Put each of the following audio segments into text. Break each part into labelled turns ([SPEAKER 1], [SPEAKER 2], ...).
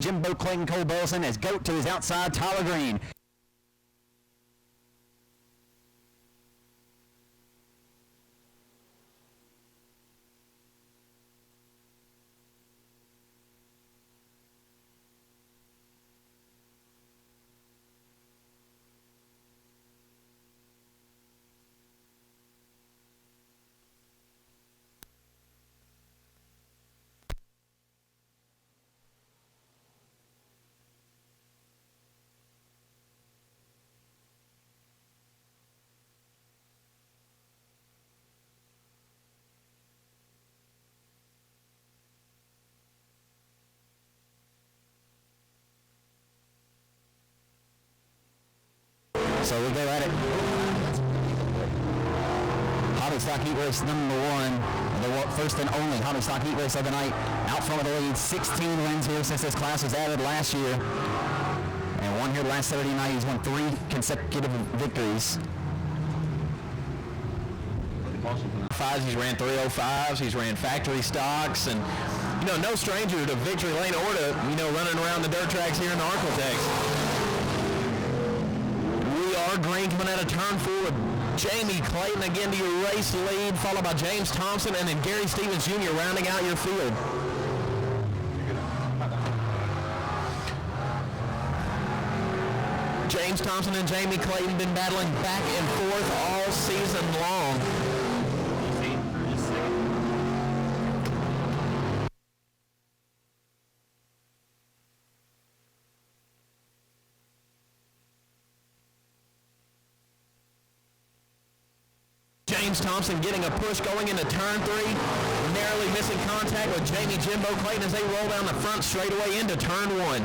[SPEAKER 1] Jimbo Clayton, Cole Burleson as goat to his outside, Tyler Green. So we go at it. Hobby Stock Heat Race number 1. The first and only Hobby Stock Heat Race of the night. Out front of the lead. 16 wins here since this class was added last year. And won here last Saturday night. He's won 3 consecutive victories.
[SPEAKER 2] He's ran 305s. He's ran factory stocks. And, no stranger to victory lane or to, running around the dirt tracks here in the Arklatex. Green coming out of turn 4 with Jamie Clayton again to your race lead, followed by James Thompson and then Gary Stevens Jr. rounding out your field. James Thompson and Jamie Clayton been battling back and forth all season long. James Thompson getting a push going into turn 3, narrowly missing contact with Jamie Jimbo Clayton as they roll down the front straightaway into turn 1.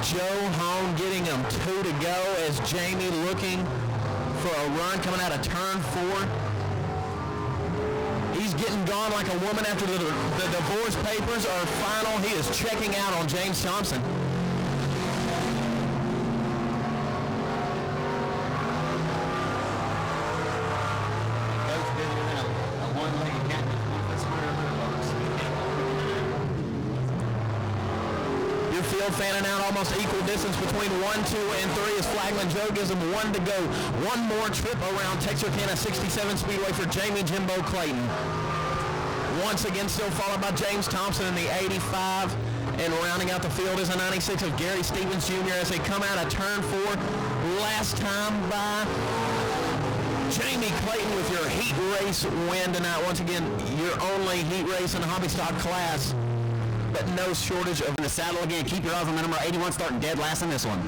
[SPEAKER 2] Joe Hone getting them 2 to go as Jamie looking for a run coming out of turn 4. He's getting gone like a woman after the divorce papers are final. He is checking out on James Thompson. Fanning out almost equal distance between 1, 2, and 3 as Flagman Joe gives him 1 to go. One more trip around Texarkana 67 Speedway for Jamie Jimbo Clayton. Once again still followed by James Thompson in the 85. And rounding out the field is a 96 of Gary Stevens Jr. as they come out of turn 4. Last time by Jamie Clayton with your heat race win tonight. Once again, your only heat race in the hobby stock class. But no shortage of in the saddle again. Keep your eyes on the number 81 starting dead last in this one.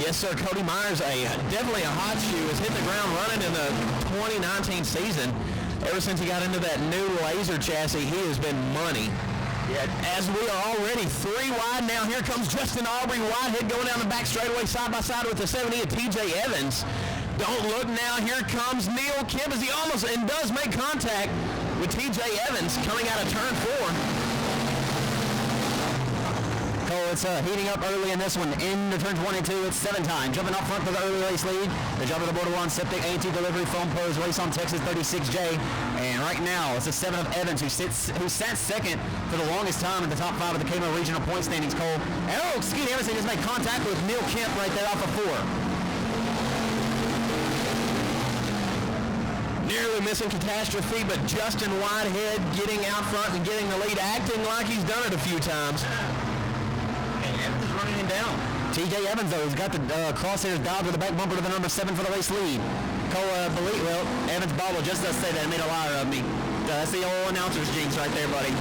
[SPEAKER 2] Yes, sir. Cody Myers, definitely a hot shoe, has hit the ground running in the 2019 season. Ever since he got into that new laser chassis, he has been money. Yeah. As we are already 3 wide now, here comes Justin Aubrey Whitehead going down the back straightaway side by side with the 70 of TJ Evans. Don't look now. Here comes Neil Kemp as he almost and does make contact with TJ Evans coming out of turn 4.
[SPEAKER 1] Cole, it's heating up early in this one. Into turn 22, it's 7 time. Jumping up front for the early race lead. The jump of the border 1, Septic A&T Delivery Foam Pros race on Texas 36J. And right now, it's the 7 of Evans who sat second for the longest time in the top 5 of the KMO regional point standings, Cole. And Skeet Emerson just made contact with Neil Kemp right there off of 4.
[SPEAKER 2] Nearly missing catastrophe, but Justin Whitehead getting out front and getting the lead, acting like he's done it a few times.
[SPEAKER 1] Evans is running him down. TJ Evans, though, has got the crosshairs dialed with the back bumper to the number 7 for the race lead. Cole, Evans bobble just does say that. It made a liar of me. That's the old announcer's jinx right there, buddy.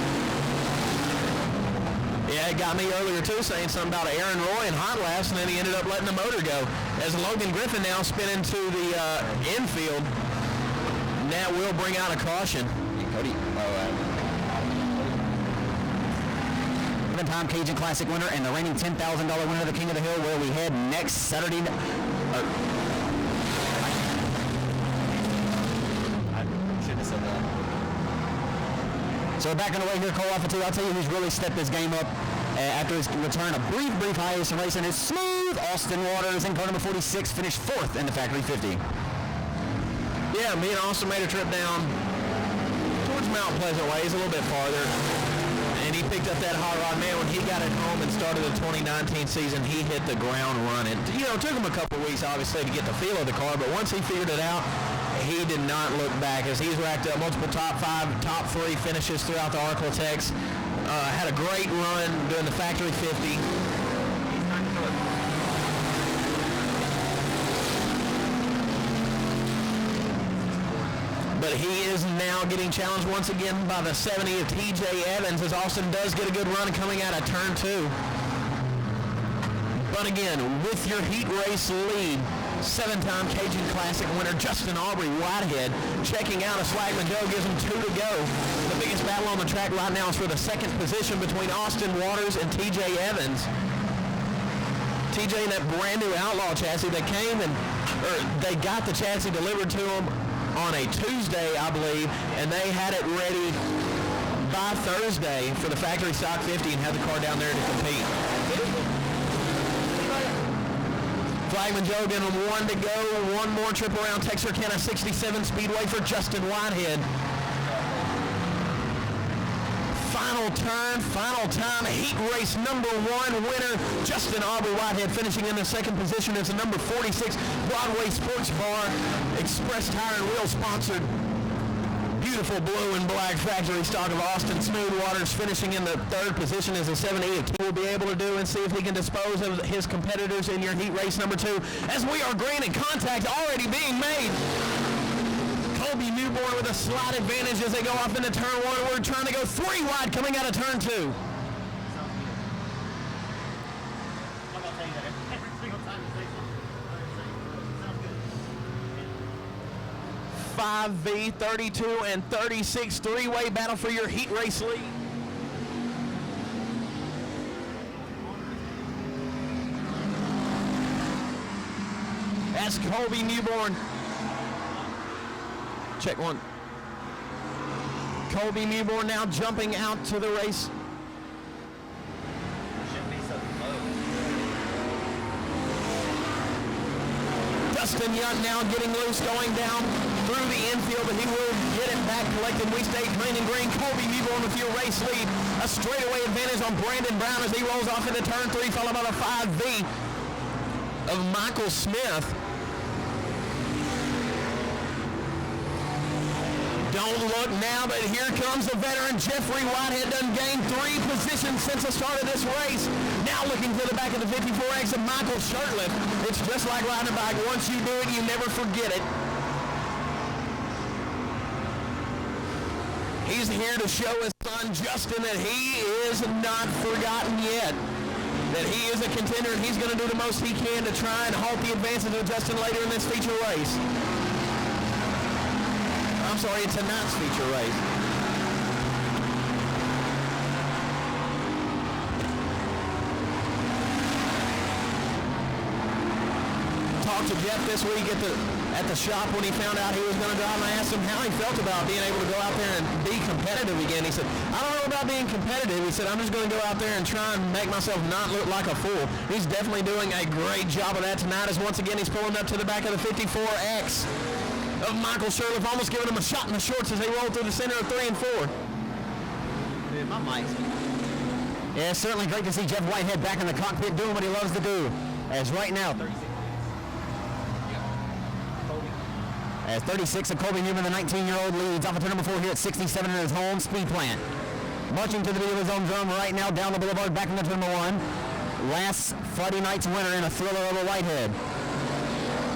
[SPEAKER 2] Yeah, it got me earlier, too, saying something about Aaron Roy and hot laps, and then he ended up letting the motor go. As Logan Griffin now spinning to the infield, that will bring out a caution.
[SPEAKER 1] Cody, time Cajun Classic winner and the reigning $10,000 winner of the King of the Hill, where we head next Saturday. So back on the way here, Cole off of 2. I'll tell you who's really stepped his game up after his return. A brief hiatus in racing is smooth. Austin Waters in car number 46 finished 4th in the Factory 50.
[SPEAKER 2] Yeah, me and Austin made a trip down towards Mount Pleasant Ways, a little bit farther. And he picked up that hot rod. Man, when he got it home and started the 2019 season, he hit the ground running. It took him a couple weeks, obviously, to get the feel of the car, but once he figured it out, he did not look back as he's racked up multiple top 5, top 3 finishes throughout the Arklatex. Had a great run doing the Factory 50. But he is now getting challenged once again by the 70 of TJ Evans as Austin does get a good run coming out of turn 2. But again, with your heat race lead, 7-time Cajun Classic winner Justin Aubrey Whitehead checking out as Swagman Joe gives him 2 to go. The biggest battle on the track right now is for the 2nd position between Austin Waters and TJ Evans. TJ in that brand new Outlaw chassis that came they got the chassis delivered to him on a Tuesday, I believe, and they had it ready by Thursday for the factory stock 50 and had the car down there to compete. Flagman Joe giving him 1 to go. One more trip around Texarkana 67 Speedway for Justin Whitehead. Final turn, final time, heat race number 1 winner, Justin Aubrey Whitehead finishing in the 2nd position as the number 46 Broadway Sports Bar Express Tire and Wheel sponsored. Beautiful blue and black factory stock of Austin Smooth Waters finishing in the 3rd position as a 70. He will be able to do and see if he can dispose of his competitors in your heat race number 2 as we are green and contact already being made. Colby Newborn with a slight advantage as they go off into turn 1. We're trying to go 3 wide coming out of turn 2. 5V, 32, and 36 3-way battle for your heat race lead. That's Colby Newborn. Check 1. Colby Newborn now jumping out to the race. Dustin Young now getting loose, going down through the infield, but he will get it back collected. We stay clean and green. Colby Newborn with your race lead. A straightaway advantage on Brandon Brown as he rolls off into turn 3, followed by the 5V of Michael Smith. Don't look now, but here comes the veteran Jeffrey Whitehead. Done gained 3 positions since the start of this race. Now looking to the back of the 54X of Michael Shirtliff. It's just like riding a bike. Once you do it, you never forget it. He's here to show his son Justin that he is not forgotten yet. That he is a contender and he's going to do the most he can to try and halt the advances of Justin later in this feature race. I'm sorry, it's tonight's feature race. Talked to Jeff this week at the shop when he found out he was going to drive, and I asked him how he felt about being able to go out there and be competitive again. He said, I don't know about being competitive. He said, I'm just going to go out there and try and make myself not look like a fool. He's definitely doing a great job of that tonight as once again he's pulling up to the back of the 54X. Of Michael Shirtliff, almost giving him a shot in the shorts as they roll through the center of 3 and 4.
[SPEAKER 1] Dude, my mic's... Yeah, it's certainly great to see Jeff Whitehead back in the cockpit doing what he loves to do. As right now, 36 of Colby Newman, the 19-year-old, leads off of turn number 4 here at 67 in his home speed plant. Marching to the beat of his own drum right now down the boulevard back into turn number 1. Last Friday night's winner in a thriller over Whitehead.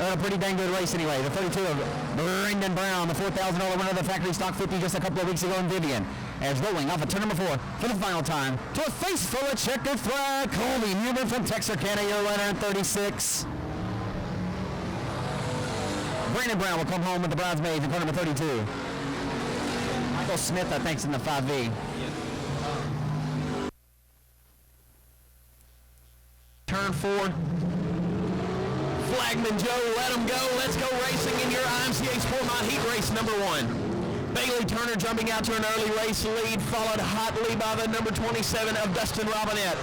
[SPEAKER 1] A pretty dang good race anyway. The 32 of Brendan Brown, the $4,000 winner of the factory stock 50 just a couple of weeks ago in Vivian. As rolling off of turn number 4 for the final time to a face full of checkered flag, Colby Newman from Texarkana, your winner in 36. Brandon Brown will come home with the bridesmaids in turn number 32. Michael Smith, I think, is in the 5V. Turn 4. Flagman Joe, let him go. Let's go racing in your IMCA Sport Mod Heat Race number 1.
[SPEAKER 2] Bailey Turner jumping out to an early race lead, followed hotly by the number 27 of Dustin Robinette.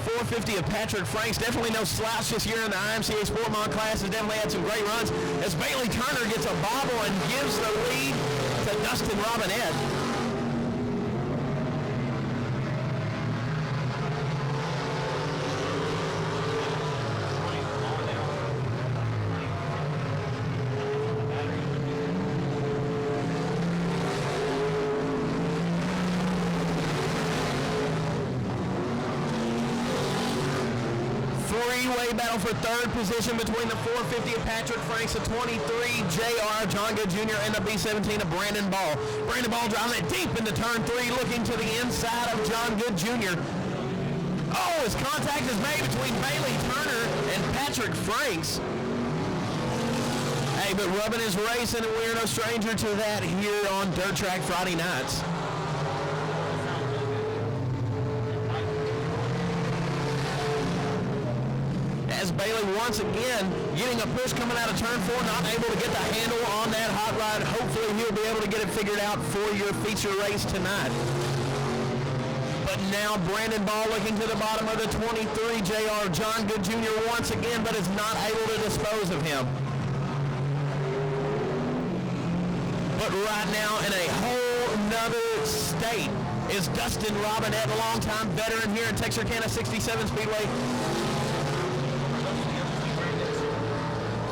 [SPEAKER 2] 450 of Patrick Franks, definitely no slouch this year in the IMCA Sportmont class, has definitely had some great runs, as Bailey Turner gets a bobble and gives the lead to Dustin Robinette. Three-way battle for third position between the 450 of Patrick Franks, the 23 JR John Good Jr. and the B17 of Brandon Ball. Brandon Ball driving it deep into turn 3, looking to the inside of John Good Jr. Oh, his contact is made between Bailey Turner and Patrick Franks. Hey, but rubbing is racing, and we're no stranger to that here on Dirt Track Friday nights. As Bailey once again getting a push coming out of turn 4, not able to get the handle on that hot rod. Hopefully he'll be able to get it figured out for your feature race tonight. But now Brandon Ball looking to the bottom of the 23 JR John Good Jr. once again, but is not able to dispose of him. But right now in a whole nother state is Dustin Robinette, a longtime veteran here in Texarkana 67 Speedway.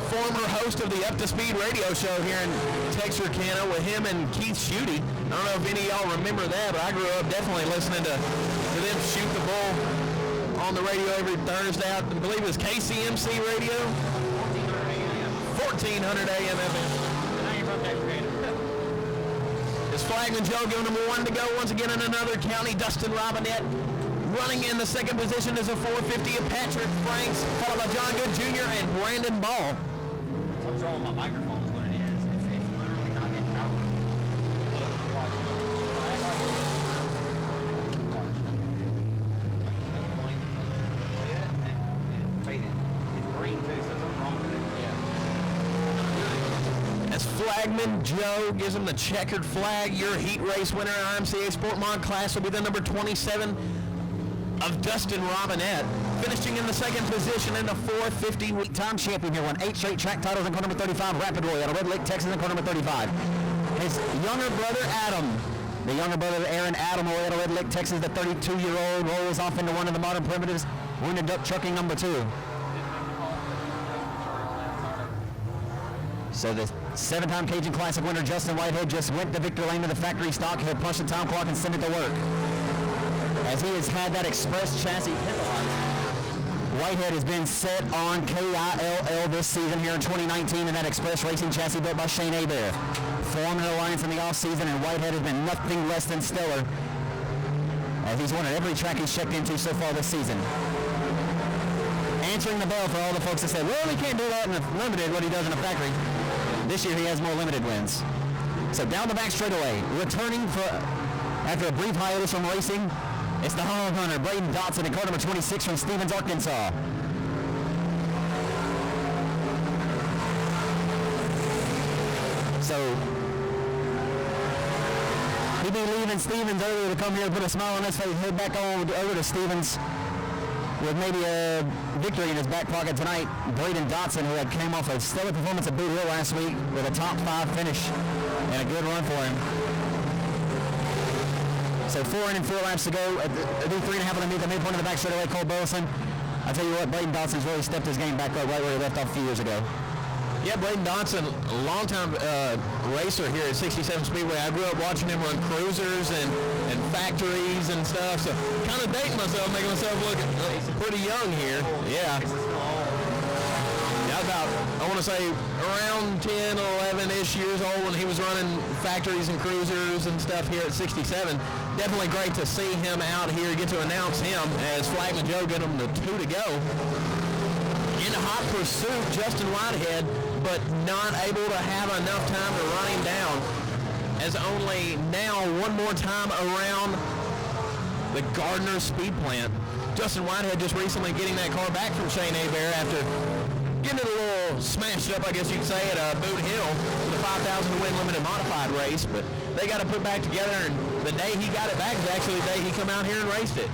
[SPEAKER 2] Former host of the Up to Speed radio show here in Texarkana with him and Keith Schutte. I don't know if any of y'all remember that, but I grew up definitely listening to them shoot the bull on the radio every Thursday. I believe it was KCMC radio. 1400 AM FM. It's Flagman Joe giving them one to go once again in another county. Dustin Robinette running in the second position is a 450 of Patrick Franks, followed by John Good Jr. and Brandon Ball.
[SPEAKER 3] What's wrong with my microphone is what it is. It's literally not getting power. It's green too, so something's wrong with it.
[SPEAKER 2] As Flagman Joe gives him the checkered flag, your heat race winner in IMCA Sportmont class will be the number 27 of Dustin Robinette, finishing in the second position in the 450.
[SPEAKER 1] Time champion here, won 8 straight track titles in car number 35, Rapid Roy out of Red Lake, Texas in car number 35. His younger brother Adam, the younger brother of Aaron Adam, out of Red Lake, Texas, the 32-year-old, rolls off into one of the modern primitives, winning duck trucking number 2. So the 7-time Cajun Classic winner Justin Whitehead just went to Victor Lane to the factory stock. He'll punch the time clock and send it to work, as he has had that express chassis penalized. Whitehead has been set on KILL this season here in 2019 in that express racing chassis built by Shane Hebert. Forming an alliance in the offseason, and Whitehead has been nothing less than stellar, as he's won at every track he's checked into so far this season. Answering the bell for all the folks that say, well, he can't do that in the limited, what he does in the factory. This year he has more limited wins. So down the back straightaway, returning after a brief hiatus from racing, it's the home runner, Braden Dotson, in car number 26 from Stevens, Arkansas. So, he'd be leaving Stevens earlier to come here and put a smile on his face, head back over to Stevens with maybe a victory in his back pocket tonight. Braden Dotson, who had came off a stellar performance at Boot Hill last week with a top 5 finish and a good run for him. So 4 and 4 laps to go. Do 3.5 underneath the midpoint of the back straightaway. Cole Burleson. I tell you what, Braden Dotson's really stepped his game back up right where he left off a few years ago.
[SPEAKER 2] Yeah, Braden Dotson, a long-time racer here at 67 Speedway. I grew up watching him run cruisers and factories and stuff. So kind of dating myself, making myself look pretty young here. Yeah. About, I want to say, around 10 or 11-ish years old when he was running factories and cruisers and stuff here at 67. Definitely great to see him out here, get to announce him as Flagman Joe get him the 2 to go. In hot pursuit, Justin Whitehead, but not able to have enough time to run him down, as only now one more time around the Gardner Speed Plant. Justin Whitehead just recently getting that car back from Shane Hebert after getting it a little smashed up, I guess you could say, at Boot Hill for the 5,000 to win limited modified race, but they got to put back together, and the day he got it back is actually the day he come out here and raced it.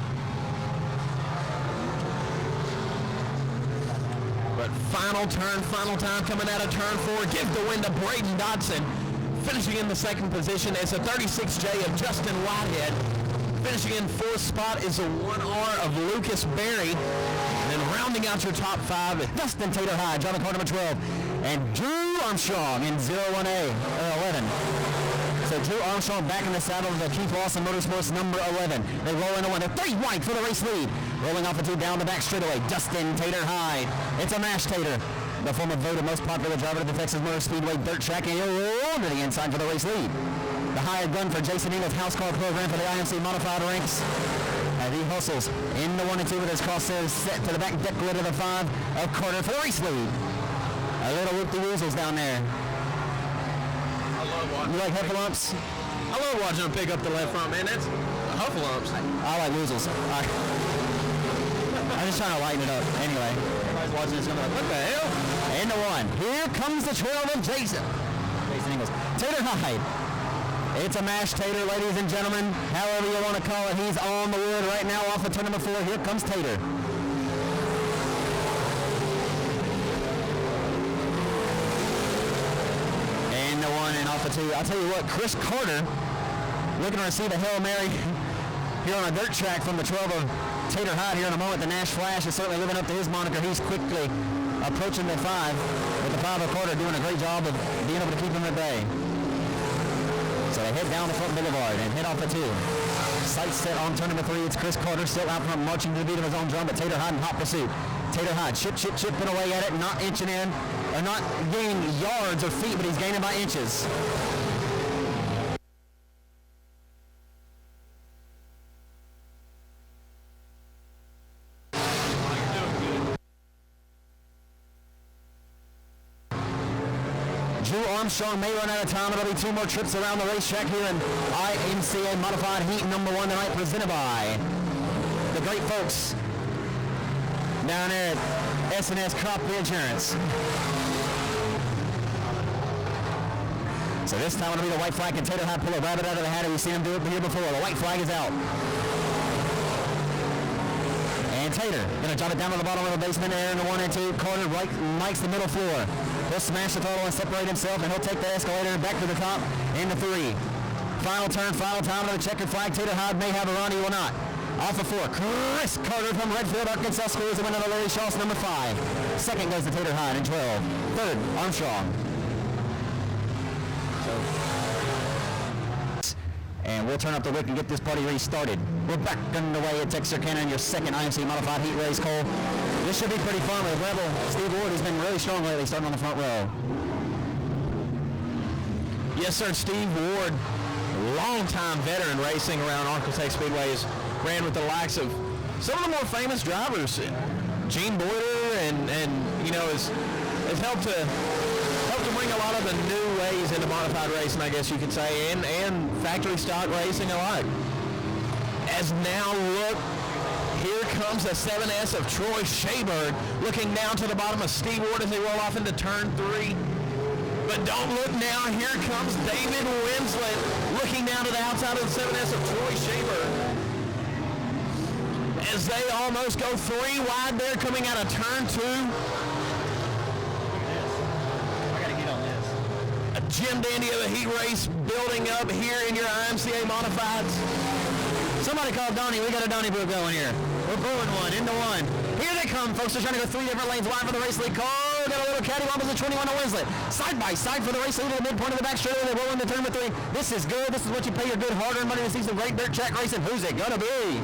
[SPEAKER 2] But final time coming out of turn 4, give the win to Braden Dodson, finishing in the second position. It's a 36J of Justin Whitehead. Finishing in fourth spot is a 1R of Lucas Berry. And then rounding out your top 5 is
[SPEAKER 1] Dustin Tater High, driving car number 12, and Drew Armstrong in 01A, or 11. So Drew Armstrong back in the saddle of the Keith Lawson Motorsports number 11. They roll into 1. They're 3 wide for the race lead. Rolling off the 2 down the back straightaway, Dustin Tater High. It's a mash Tater, the former voted most popular driver at the Texas Motor Speedway dirt track, and he'll roll to the inside for the race lead. The hired gun for Jason England's house car program for the IMC modified ranks. As he hustles in the 1 and 2 with his crosshairs set to the back deck lid of the 5 of Carter for the race lead. A little whoop-de-woozles down there.
[SPEAKER 2] I love watching.
[SPEAKER 1] You like huffalumps?
[SPEAKER 2] I love watching them pick up the left front, man. That's huffalumps.
[SPEAKER 1] I like woozles. I'm just trying to lighten it up. Anyway, everybody's watching this going to be like, what the hell? And the 1. Here comes the trail of Jason Ingles. Tater Hyde. It's a mash Tater, ladies and gentlemen. However you want to call it, he's on the wood right now off of turn number 4. Here comes Tater. And the 1 and off the 2. I'll tell you what, Chris Carter looking to receive a Hail Mary here on a dirt track from the 12 of Tater Hyde here in a moment. The Nash Flash is certainly living up to his moniker. He's quickly approaching the 5 with the 5 of Carter doing a great job of being able to keep him at bay. So they head down the front boulevard and head off the 2. Sights set on turn number 3. It's Chris Carter still out front, marching to the beat of his own drum, but Tater Hyde in hot pursuit. Tater Hyde chipping away at it, not inching in, or not gaining yards or feet, but he's gaining by inches. Armstrong may run out of time. It'll be 2 more trips around the racetrack here in IMCA Modified Heat number 1 tonight, presented by the great folks down there at S&S Crop Insurance. So this time it'll be the white flag, and Tater Hyde pull a rabbit out of the hat. We've seen him do it here before. The white flag is out. And Tater gonna drop it down to the bottom of the basement there in the 1 and 2. Carter right Mike's the middle floor. He'll smash the throttle and separate himself, and he'll take the escalator back to the top into 3. Final turn, final time of the checkered flag. Tater Hyde may have a run, he will not. Off of 4, Chris Carter from Redfield, Arkansas scores the win of Larry Shaw's number 5. Second goes to Tater Hyde in 12. Third, Armstrong. And we'll turn up the wick and get this party restarted. We're back underway at Texarkana in your second IMC Modified Heat Race, Cole. This should be pretty fun with Rebel. Steve Ward has been really strong lately, starting on the front row.
[SPEAKER 2] Yes, sir, Steve Ward, longtime veteran racing around Arkansas Speedways, ran with the likes of some of the more famous drivers. Gene Boyer and you know, has helped to bring a lot of the new ways into modified racing, I guess you could say, and factory stock racing alike. As now look, here comes the 7S of Troy Shayberg, looking down to the bottom of Steve Ward as they roll off into turn 3. But don't look now, here comes David Winslet, looking down to the outside of the 7S of Troy Shayberg. As they almost go 3 wide there, coming out of turn 2. Jim Dandy of the Heat Race building up here in your IMCA Modifieds.
[SPEAKER 1] Somebody call Donnie. We got a Donnybrook going here. We're brewing one into 1. Here they come, folks. They're trying to go 3 different lanes wide for the race lead. Got a little cattywampus at 21 to Winslet. Side by side for the race lead to the midpoint of the back straightaway. They roll into turn number 3. This is good. This is what you pay your good hard-earned money to see some great dirt track racing. Who's it gonna be?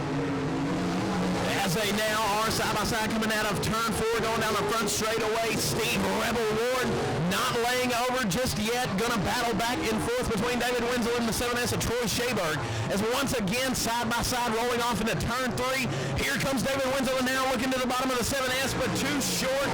[SPEAKER 2] As they now are side by side coming out of turn 4, going down the front straightaway. Steve Rebel Ward not laying over just yet. Gonna battle back and forth between David Winslow and the 7S of Troy Shayberg. As once again, side by side, rolling off into turn 3. Here comes David Winslow now looking to the bottom of the 7S, but too short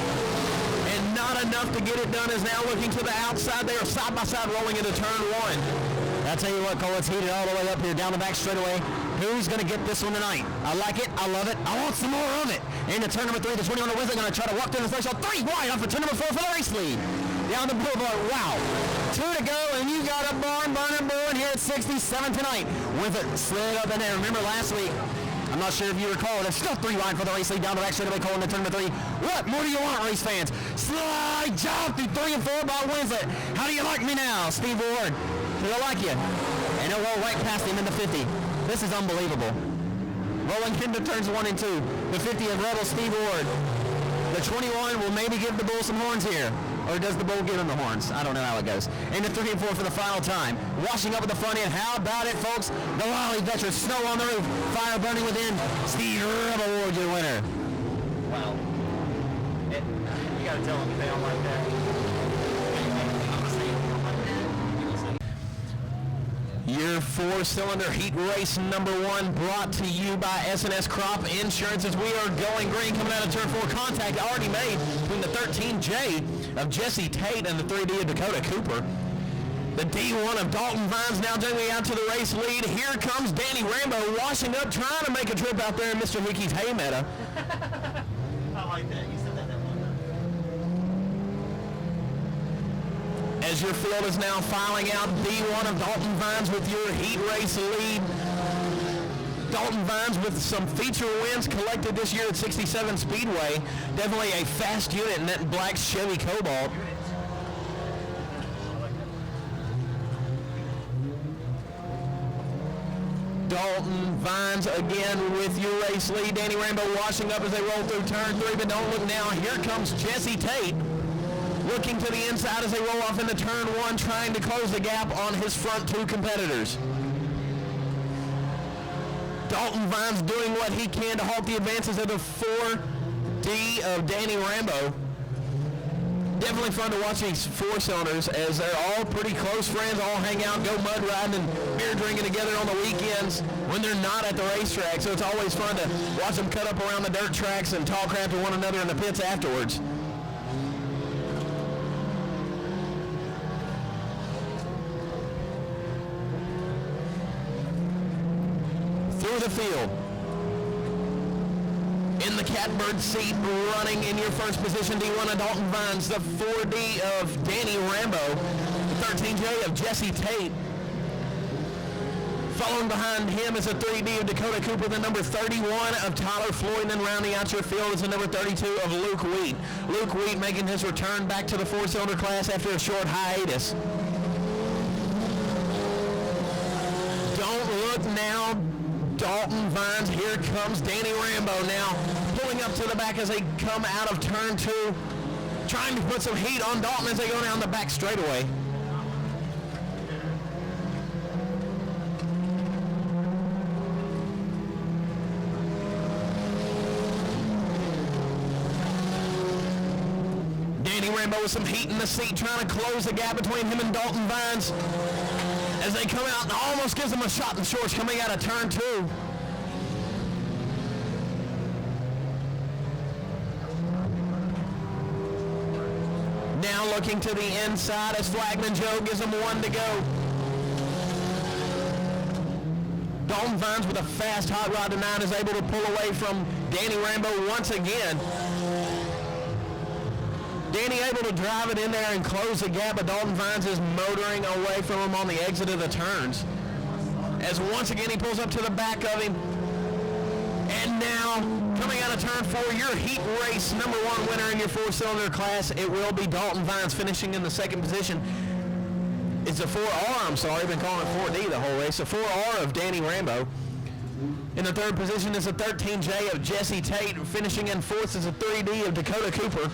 [SPEAKER 2] and not enough to get it done. Is now looking to the outside. They are side by side rolling into turn 1.
[SPEAKER 1] I'll tell you what, Cole, it's heated all the way up here down the back straightaway. Who's going to get this one tonight? I like it. I love it. I want some more of it. Into turn number 3, the 21 Wednesday going to try to walk through the threshold. 3 wide off for turn number 4 for the race lead. Down the boulevard. Wow. 2 to go, and you got a barn burner brewing here at 67 tonight. With it slid up in there. Remember last week, I'm not sure if you recall, there's still 3 wide for the race lead down the back straightaway Cole into turn number 3. What more do you want, race fans? Slide job through 3 and 4 by Winslet. How do you like me now, Steve Ward? Do I like you? And it'll roll right past him in the 50. This is unbelievable. Rolling into turns 1 and 2. The 50 of Rebel Steve Ward. The 21 will maybe give the bull some horns here. Or does the bull give him the horns? I don't know how it goes. Into 3 and 4 for the final time. Washing up at the front end. How about it, folks? The Lolly veteran. Snow on the roof. Fire burning within. Steve Rebel Ward, your winner.
[SPEAKER 3] Well, you gotta tell them if they don't like that.
[SPEAKER 2] Your 4-cylinder heat race number 1 brought to you by S&S Crop Insurance as we are going green coming out of turn 4. Contact already made between the 13J of Jesse Tate and the 3D of Dakota Cooper. The D1 of Dalton Vines now jumping out to the race lead. Here comes Danny Rambo washing up, trying to make a trip out there in Mr. Hickey's hay meadow.
[SPEAKER 3] I like that. You said that one time.
[SPEAKER 2] As your field is now filing out, D1 of Dalton Vines with your heat race lead. Dalton Vines with some feature wins collected this year at 67 Speedway. Definitely a fast unit in that black Chevy Cobalt. Dalton Vines again with your race lead. Danny Rambo washing up as they roll through turn 3, but don't look now. Here comes Jesse Tate. Looking to the inside as they roll off into turn 1, trying to close the gap on his front 2 competitors. Dalton Vines doing what he can to halt the advances of the 4D of Danny Rambo. Definitely fun to watch these 4-cylinders as they're all pretty close friends, all hang out, go mud riding and beer drinking together on the weekends when they're not at the racetrack. So it's always fun to watch them cut up around the dirt tracks and talk crap to one another in the pits afterwards. Through the field. In the catbird seat, running in your first position, D1 of Dalton Vines, the 4D of Danny Rambo, the 13J of Jesse Tate. Following behind him is a 3D of Dakota Cooper, the number 31 of Tyler Floyd, and then rounding out your field is the number 32 of Luke Wheat. Luke Wheat making his return back to the 4-cylinder class after a short hiatus. Don't look now. Dalton Vines, here comes Danny Rambo now, pulling up to the back as they come out of turn 2, trying to put some heat on Dalton as they go down the back straightaway. Danny Rambo with some heat in the seat, trying to close the gap between him and Dalton Vines as they come out and almost gives them a shot in the shorts coming out of turn 2. Now looking to the inside as Flagman Joe gives them 1 to go. Dalton Vines with a fast hot rod to 9 is able to pull away from Danny Rambo once again. Danny able to drive it in there and close the gap, but Dalton Vines is motoring away from him on the exit of the turns. As once again he pulls up to the back of him. And now, coming out of turn 4, your heat race number 1 winner in your 4-cylinder class, it will be Dalton Vines finishing in the 2nd position. It's a 4R, I'm sorry, I've been calling it 4D the whole race. A 4R of Danny Rambo. In the 3rd position is a 13J of Jesse Tate. Finishing in 4th is a 3D of Dakota Cooper.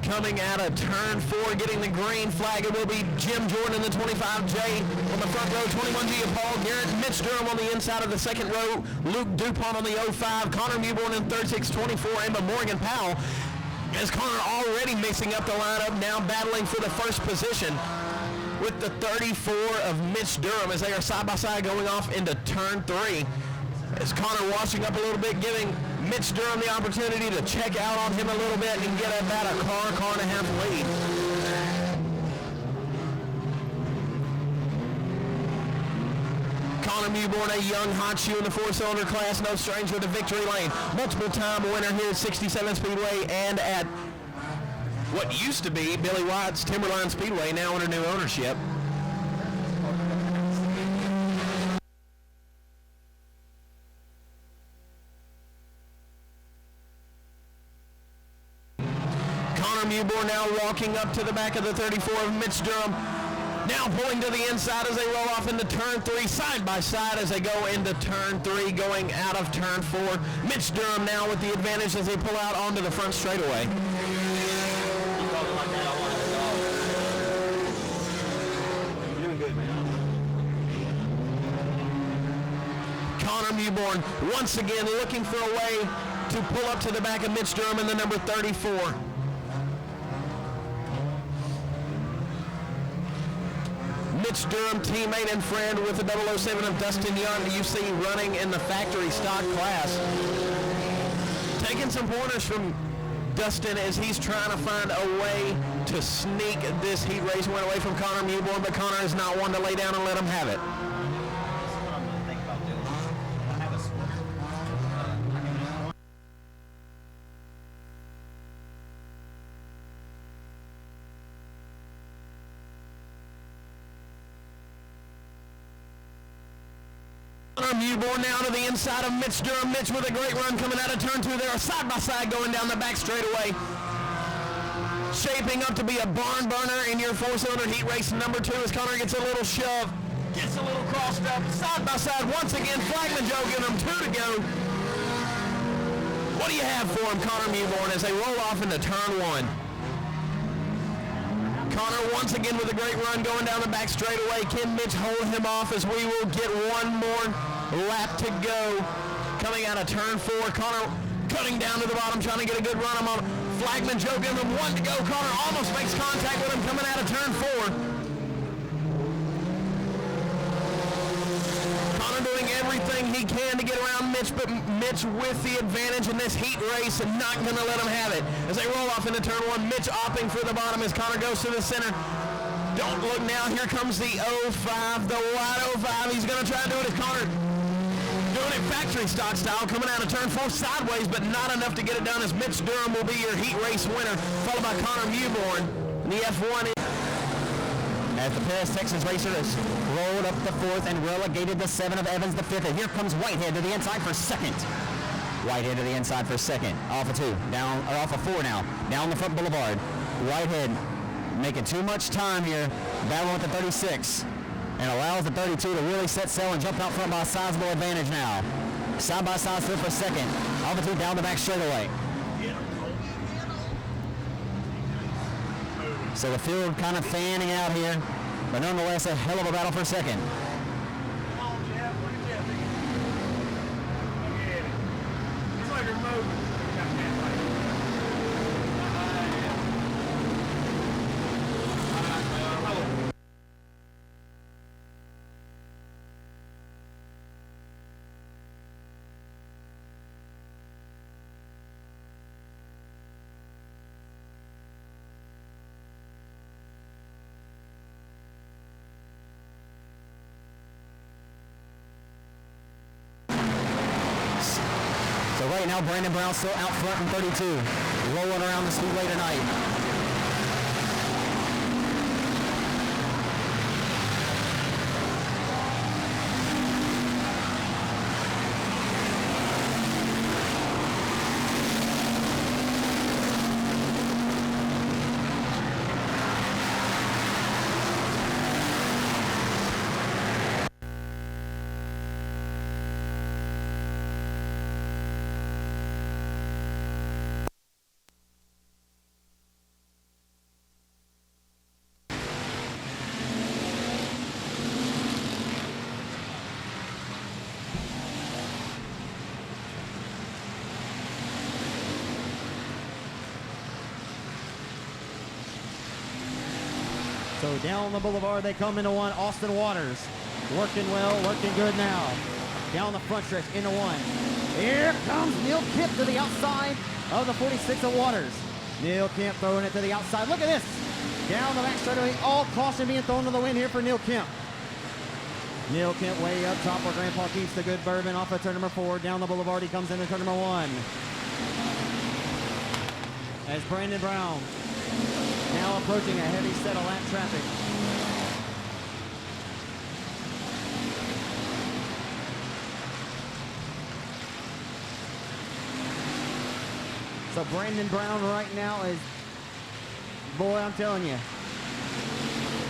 [SPEAKER 2] Coming out of turn 4, getting the green flag, it will be Jim Jordan in the 25J. On the front row, 21G of Paul Garrett. Mitch Durham on the inside of the 2nd row. Luke DuPont on the 05. Connor Mewborn in 3624. And Morgan Powell. As Connor already mixing up the lineup, now battling for the 1st position with the 34 of Mitch Durham as they are side by side going off into turn 3. As Connor washing up a little bit, giving Mitch Durham the opportunity to check out on him a little bit and get about a car and a half lead. Connor Mewborn, a young hot shoe in the four-cylinder class, no stranger to victory lane. Multiple-time winner here at 67 Speedway and at what used to be Billy White's Timberline Speedway, now under new ownership. Connor Mewborn now walking up to the back of the 34 of Mitch Durham. Now pulling to the inside as they roll off into turn 3, side by side as they go into turn 3, going out of turn 4. Mitch Durham now with the advantage as they pull out onto the front straightaway.
[SPEAKER 3] You're doing good, man.
[SPEAKER 2] Connor Mewborn once again looking for a way to pull up to the back of Mitch Durham in the number 34. Mitch Durham, teammate and friend with the 007 of Dustin Young, that you see running in the factory stock class. Taking some pointers from Dustin as he's trying to find a way to sneak this heat race win away from Connor Mewborn, but Connor is not one to lay down and let him have it.
[SPEAKER 3] This is what I'm going to think about doing. I have a swimmer. I can just
[SPEAKER 2] Connor Mewborn now to the inside of Mitch Durham. Mitch with a great run coming out of turn 2 there, side by side going down the back straightaway. Shaping up to be a barn burner in your four-cylinder heat race number 2 as Connor gets a little shove, gets a little crossed up, side by side once again. Flagman Joe giving him 2 to go. What do you have for him, Connor Mewborn, as they roll off into turn 1? Connor once again with a great run going down the back straightaway. Can Mitch hold him off as we will get one more lap to go? Coming out of turn 4, Connor cutting down to the bottom, trying to get a good run. I'm on Flagman Joe giving him 1 to go. Connor almost makes contact with him coming out of turn 4. Connor doing everything he can to get around Mitch, but Mitch with the advantage in this heat race and not going to let him have it. As they roll off into turn 1, Mitch opting for the bottom as Connor goes to the center. Don't look now, here comes the 05, the wide 05. He's going to try to do it as Connor doing it factory stock style, coming out of turn 4 sideways, but not enough to get it done as Mitch Durham will be your heat race winner, followed by Connor Mewborn. And the F1
[SPEAKER 1] as the Paris, Texas racer has rolled up the 4th and relegated the 7 of Evans the 5th. And here comes Whitehead to the inside for 2nd. Whitehead to the inside for 2nd. Off of 2, down, or off of 4 now. Down the front boulevard. Whitehead making too much time here, battling with the 36. And allows the 32 to really set sail and jump out front by a sizable advantage now. Side by side split for 2nd. Off of 2, down the back straightaway. So the field kind of fanning out here, but nonetheless a hell of a battle for 2nd.
[SPEAKER 3] Come on, Jeff. Look at Jeff. Look at it. He's like removing.
[SPEAKER 1] So right now Brandon Brown still out front in 32, rolling around the speedway tonight.
[SPEAKER 4] So down the boulevard they come into 1. Austin Waters working well, working good now. Down the front stretch into 1. Here comes Neil Kemp to the outside of the 46 of Waters. Neil Kemp throwing it to the outside. Look at this. Down the back straightaway, all caution being thrown to the wind here for Neil Kemp. Neil Kemp way up top where Grandpa keeps the good bourbon off of turn number 4. Down the boulevard, he comes into turn number 1. As Brandon Brown now approaching a heavy set of lap traffic. So Brandon Brown right now is, boy, I'm telling you,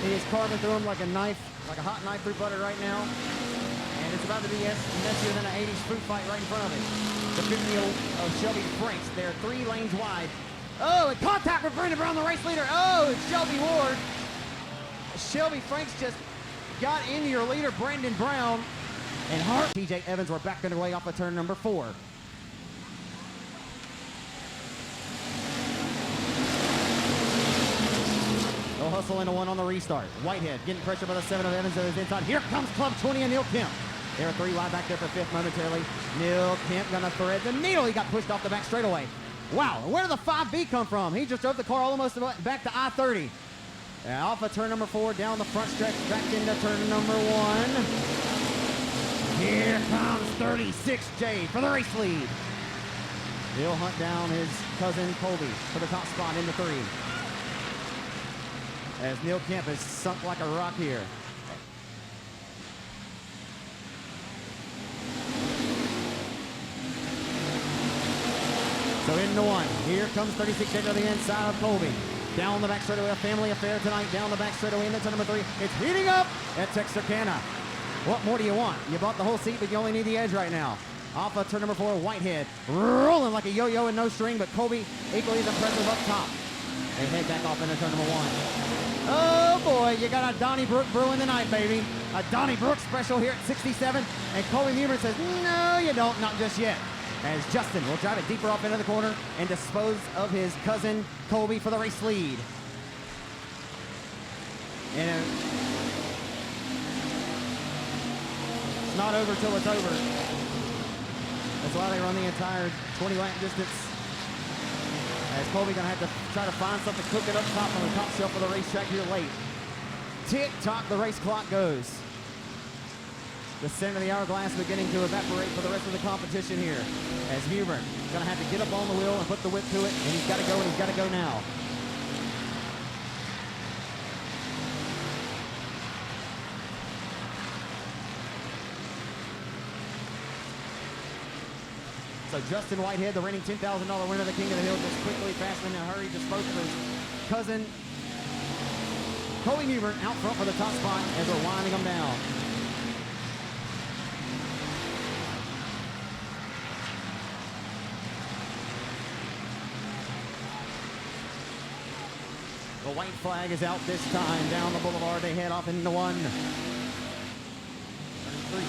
[SPEAKER 4] he is carving through him like a knife, like a hot knife through butter right now. And it's about to be messier than an 80s fruit fight right in front of it. The 50 of Shelby Franks. They're 3 lanes wide. Oh, and contact with Brandon Brown, the race leader. Oh, it's Shelby Ward. Shelby Franks just got into your leader, Brandon Brown. And Hart. TJ Evans, we're back underway off of turn number 4. They'll hustle into 1 on the restart. Whitehead getting pressure by the 7 of Evans to his inside. Here comes Club 20 and Neil Kemp. There are 3 wide back there for 5th momentarily. Neil Kemp gonna thread the needle. He got pushed off the back straightaway. Wow, where did the 5B come from? He just drove the car almost back to I-30. Off of turn number 4, down the front stretch, back into turn number 1. Here comes 36J for the race lead. He'll hunt down his cousin Colby for the top spot into 3. As Neil Kemp is sunk like a rock here. So into 1. Here comes 36 to the inside of Colby. Down the back straightaway, a family affair tonight. Down the back straightaway into number 3. It's heating up at Texarkana. What more do you want? You bought the whole seat, but you only need the edge right now. Off of turn number 4, Whitehead. Rolling like a yo-yo and no string, but Colby equally as impressive up top. They head back off into turn number 1. Oh boy, you got a Donnybrook brewing tonight, baby. A Donnybrook special here at 67. And Colby Newman says, no, you don't, not just yet. As Justin will drive it deeper off into the corner and dispose of his cousin Colby for the race lead. And it's not over till it's over. That's why they run the entire 20 lap distance. As Colby gonna have to try to find something cooking up top on the top shelf of the racetrack here late. Tick-tock, the race clock goes. The center of the hourglass beginning to evaporate for the rest of the competition here. As Hubert gonna have to get up on the wheel and put the whip to it, and he's gotta go, and he's gotta go now. So Justin Whitehead, the reigning $10,000 winner, the King of the Hill, just quickly, fast in a hurry, disposed of his cousin Colby Newbern out front for the top spot as they're winding them down. The white flag is out this time. Down the boulevard, they head off into 1. Turn 3.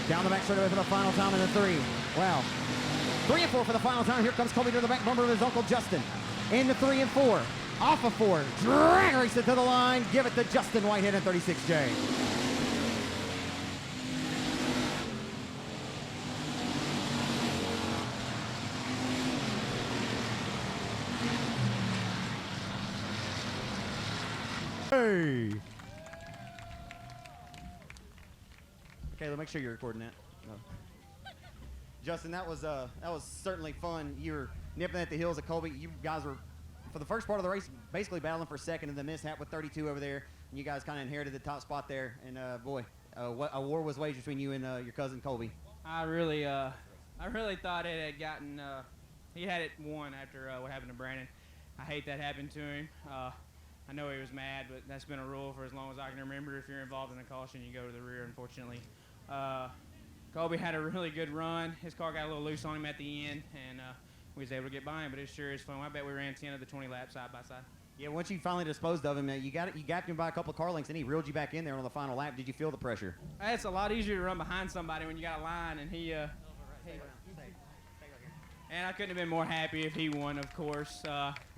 [SPEAKER 4] Down the back straightaway for the final time in the 3. Wow. 3 and 4 for the final time. Here comes Colby to the back bumper of his uncle Justin. Into 3 and 4. Off of 4. Drag race it to the line. Give it to Justin Whitehead and 36J. Hey. Okay, let's make sure you're recording that. No. Justin, that was certainly fun. You were nipping at the heels of Colby. You guys were, for the first part of the race, basically battling for second in the mishap with 32 over there. And you guys kind of inherited the top spot there. And boy, what a war was waged between you and your cousin Colby.
[SPEAKER 5] I really thought it had gotten. He had it won after what happened to Brandon. I hate that happened to him. I know he was mad, but that's been a rule for as long as I can remember. If you're involved in a caution, you go to the rear, unfortunately. Colby had a really good run. His car got a little loose on him at the end, and we was able to get by him, but it sure is fun. I bet we ran 10 of the 20 laps side by side.
[SPEAKER 4] Yeah, once you finally disposed of him, you gapped him by a couple of car lengths, and he reeled you back in there on the final lap. Did you feel the pressure?
[SPEAKER 5] It's a lot easier to run behind somebody when you got a line, and and I couldn't have been more happy if he won, of course.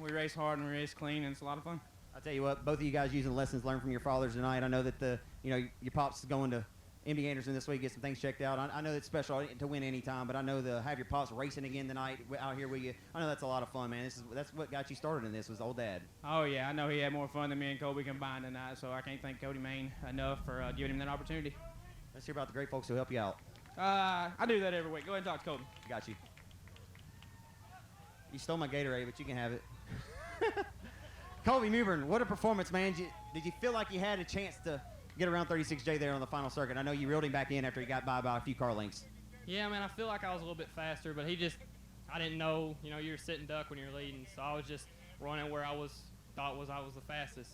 [SPEAKER 5] We race hard and we race clean, and it's a lot of fun.
[SPEAKER 4] I'll tell you what, both of you guys using lessons learned from your fathers tonight. I know that your pops is going to MD Anderson this week, get some things checked out. I know it's special to win any time, but I know the have your pops racing again tonight out here with you. I know that's a lot of fun, man. That's what got you started in this was old Dad.
[SPEAKER 5] Oh, yeah, I know he had more fun than me and Kobe combined tonight, so I can't thank Cody Main enough for giving him that opportunity.
[SPEAKER 4] Let's hear about the great folks who help you out.
[SPEAKER 5] I do that every week. Go ahead and talk to Kobe.
[SPEAKER 4] Got you. You stole my Gatorade, but you can have it. Colby Mewburn, what a performance, man. Did you feel like you had a chance to get around 36J there on the final circuit? I know you reeled him back in after he got by a few car lengths.
[SPEAKER 6] Yeah, man, I feel like I was a little bit faster, but I didn't know, you were sitting duck when you're leading, so I was just running where I was the fastest.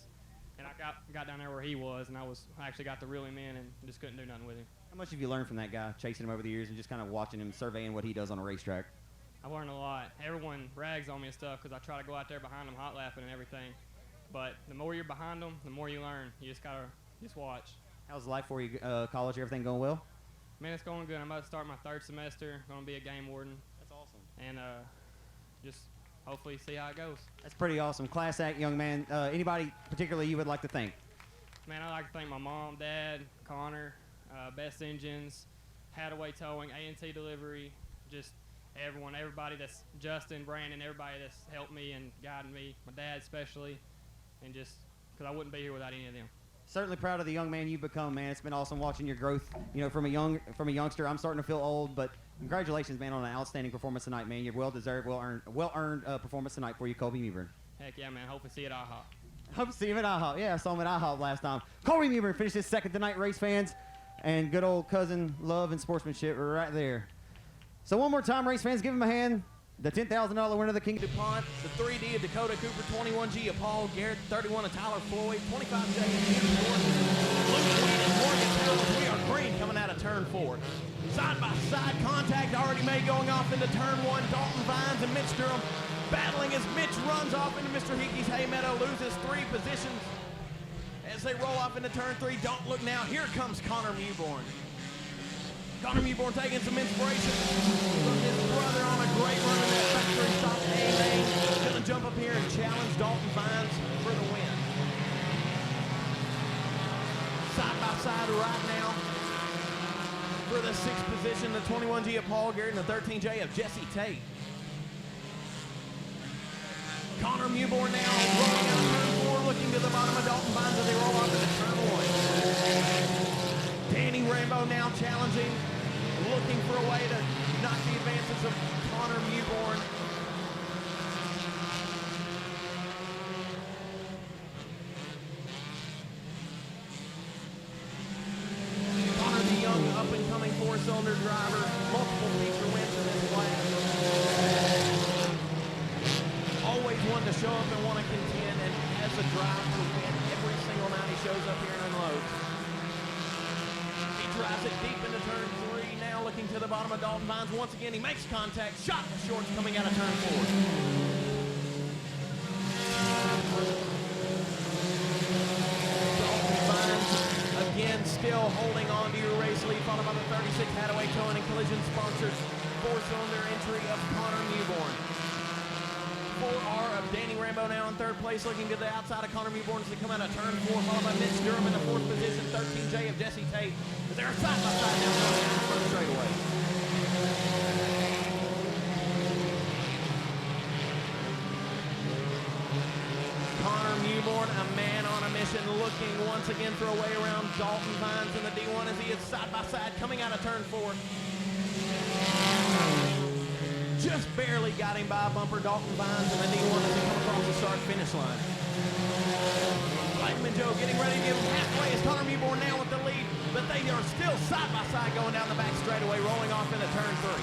[SPEAKER 6] And I got down there where he was, and I actually got to reel him in and just couldn't do nothing with him.
[SPEAKER 4] How much have you learned from that guy, chasing him over the years and just kind of watching him, surveying what he does on a racetrack?
[SPEAKER 6] I learned a lot. Everyone rags on me and stuff because I try to go out there behind them hot lapping and everything. But the more you're behind them, the more you learn. You just got to watch.
[SPEAKER 4] How's life for you, college? Everything going well?
[SPEAKER 6] Man, it's going good. I'm about to start my 3rd semester. Going to be a game warden.
[SPEAKER 4] That's awesome.
[SPEAKER 6] And just hopefully see how it goes.
[SPEAKER 4] That's pretty awesome. Class act, young man. Anybody particularly you would like to thank?
[SPEAKER 6] Man, I'd like to thank my mom, dad, Connor, Best Engines, Hadaway Towing, A&T Delivery, just everybody that's Justin, Brandon, everybody that's helped me and guided me, my dad especially, and just because I wouldn't be here without any of them.
[SPEAKER 4] Certainly proud of the young man you've become, man. It's been awesome watching your growth. From a youngster. I'm starting to feel old, but congratulations, man, on an outstanding performance tonight, man. You're well-deserved, well-earned performance tonight for you, Colby Mewburn.
[SPEAKER 6] Heck yeah, man. Hope to see you at IHOP.
[SPEAKER 4] Hope to see him at IHOP. Yeah, I saw him at IHOP last time. Colby Mewburn finished his 2nd tonight, race fans, and good old cousin love and sportsmanship right there. So one more time, race fans, give him a hand. The $10,000 winner of the King
[SPEAKER 2] DuPont, the 3D of Dakota Cooper, 21G of Paul Garrett, 31 of Tyler Floyd, 25J of Peter Ford, Luke Queen and Morgan Taylor. We are green coming out of turn 4. Side-by-side contact already made going off into turn 1. Dalton Vines and Mitch Durham battling as Mitch runs off into Mr. Hickey's hay meadow, loses 3 positions as they roll off into turn 3. Don't look now. Here comes Connor Mewborn. Connor Mewborn taking some inspiration from his brother on a great run in that factory stop. A-Lane going to jump up here and challenge Dalton Vines for the win. Side by side right now for the 6th position, the 21G of Paul Garrett and the 13J of Jesse Tate. Connor Mewborn now rolling out turn 4, looking to the bottom of Dalton Vines as they roll off into turn 1. Danny Rainbow now challenging, looking for a way to knock the advances of Connor Mewborn. Connor, the young up-and-coming 4-cylinder driver, multiple feature wins in this class. Always one to show up and want to contend, and has a drive to win every single night he shows up here and unloads. Drives it deep into turn 3, now looking to the bottom of Dalton Vines. Once again, he makes contact, shot in the shorts coming out of turn 4. Dalton Vines, again, still holding on to your race lead, followed by the 36 Hadaway Towing and Collision sponsors. 4-cylinder entry of Connor Mewborn. 4R of Danny Rambo now in 3rd place, looking to the outside of Connor Mewborn as they come out of turn 4, followed by Mitch Durham in the 4th position, 13J of Jesse Tate. They're side by side now going down the front straightaway. Connor Mewborn, a man on a mission, looking once again for a way around Dalton Vines in the D1 as he is side by side coming out of turn 4. Just barely got him by bumper Dalton Vines in the D1 as he comes across the start-finish line. Blackman Joe getting ready to give him halfway as Connor Mewborn now with the lead, but they are still side by side going down the back straightaway, rolling off into turn 3.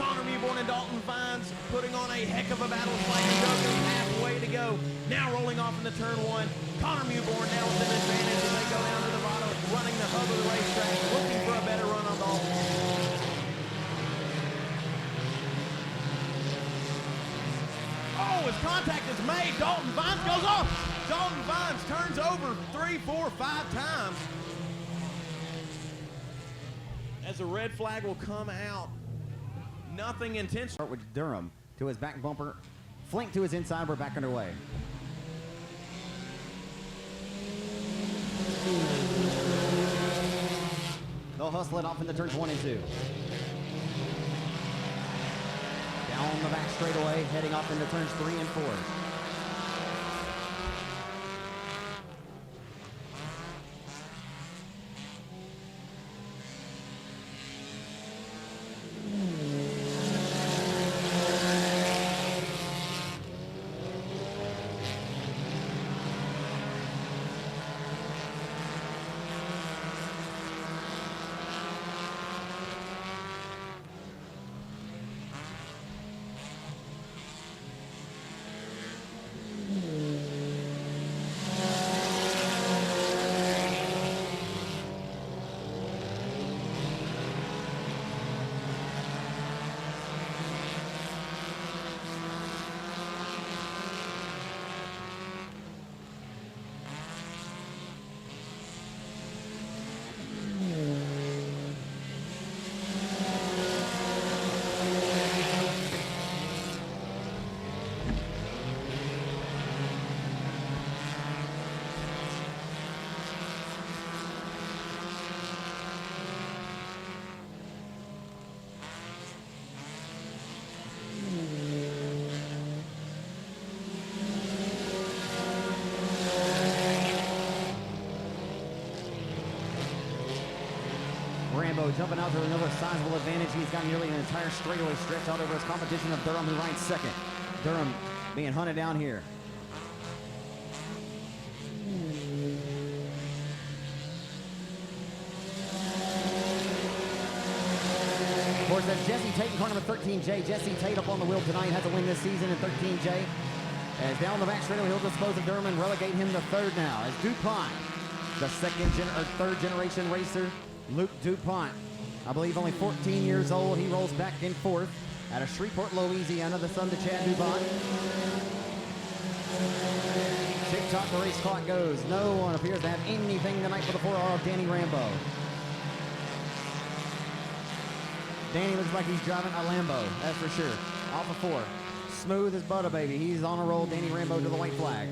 [SPEAKER 2] Connor Mewborn and Dalton Vines putting on a heck of a battle. Blackman Joe getting halfway to go, now rolling off into turn 1. Connor Mewborn now with an advantage as they go down to the bottom, running the hub of the racetrack, looking for a better run on Dalton. Oh, his contact is made. Dalton Vines goes off. Dalton Vines turns over 3, 4, 5 times. As a red flag will come out. Nothing intentional.
[SPEAKER 4] Start with Durham to his back bumper. Flank to his inside. We're back underway. They'll hustle it off into turns 1 and 2. Down the back straightaway, heading off into turns 3 and 4. Rambo jumping out to another sizable advantage. He's got nearly an entire straightaway stretch out over his competition of Durham, who rides second. Durham being hunted down here. Of course, that's Jesse Tate in car number 13J. Jesse Tate up on the wheel tonight, has a win this season in 13J. As down the back straightaway, he'll dispose of Durham and relegate him to third now. As DuPont, the third generation racer, Luke DuPont, I believe only 14 years old. He rolls back in fourth out of Shreveport, Louisiana, the son to Chad DuPont. Tick-tock, the race clock goes. No one appears to have anything tonight for the 4R of Danny Rambo. Danny looks like he's driving a Lambo, that's for sure. Off of 4. Smooth as butter, baby. He's on a roll. Danny Rambo to the white flag.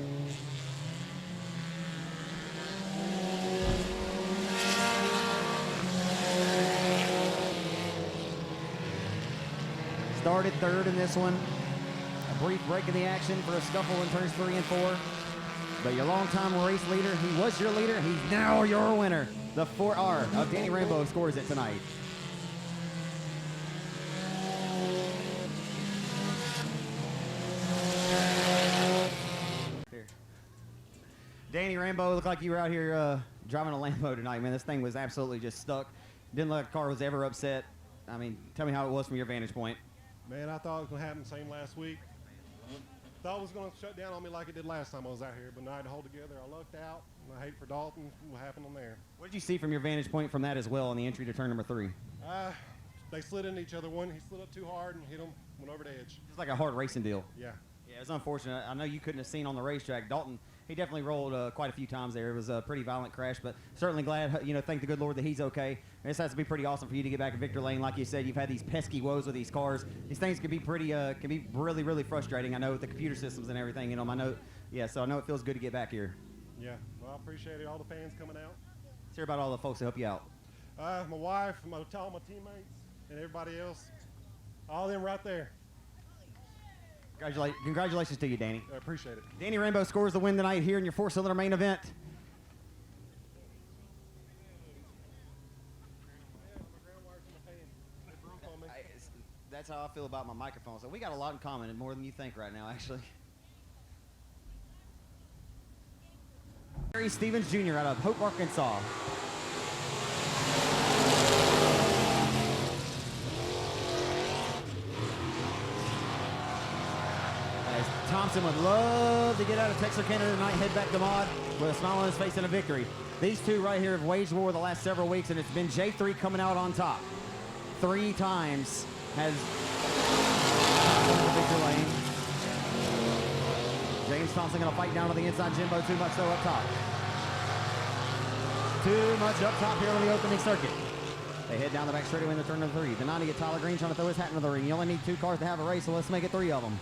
[SPEAKER 4] Started third in this one. A brief break in the action for a scuffle in turns 3 and 4. But your longtime race leader, he was your leader, he's now your winner. The 4R of Danny Rambo scores it tonight. Here. Danny Rambo, looked like you were out here driving a Lambo tonight, man. This thing was absolutely just stuck. Didn't look like the car was ever upset. I mean, tell me how it was from your vantage point.
[SPEAKER 3] Man, I thought it was going to happen the same last week. Thought it was going to shut down on me like it did last time I was out here, but now I had to hold together. I lucked out, and I hate for Dalton what happened on there.
[SPEAKER 4] What did you see from your vantage point from that as well on the entry to turn number 3?
[SPEAKER 3] They slid into each other. He slid up too hard and hit him, went over the edge.
[SPEAKER 4] It's like a hard racing deal.
[SPEAKER 3] Yeah.
[SPEAKER 4] Yeah, it was unfortunate. I know you couldn't have seen on the racetrack. Dalton, he definitely rolled quite a few times there. It was a pretty violent crash, but certainly glad, thank the good Lord that he's okay. And this has to be pretty awesome for you to get back in Victor Lane. Like you said, you've had these pesky woes with these cars. These things can be really, really frustrating. I know with the computer systems and everything, I know, so I know it feels good to get back here.
[SPEAKER 3] Yeah, well, I appreciate it. All the fans coming out.
[SPEAKER 4] Let's hear about all the folks that help you out.
[SPEAKER 3] My wife, all my teammates, and everybody else. All them right there.
[SPEAKER 4] Congratulations to you, Danny.
[SPEAKER 3] I appreciate it.
[SPEAKER 4] Danny Rambo scores the win tonight here in your 4-cylinder main event. That's how I feel about my microphone. So we got a lot in common, and more than you think right now, actually. Harry Stevens Jr. out of Hope, Arkansas. As Thompson would love to get out of Texarkana tonight, head back to Maud with a smile on his face and a victory. These two right here have waged war the last several weeks, and it's been J3 coming out on top. 3 times has Victor Lane. James Thompson going to fight down to the inside. Jimbo too much so up top. Too much up top here on the opening circuit. They head down the back straightaway in the turn number 3. The 90 at Tyler Green trying to throw his hat into the ring. You only need 2 cars to have a race, so let's make it 3 of them.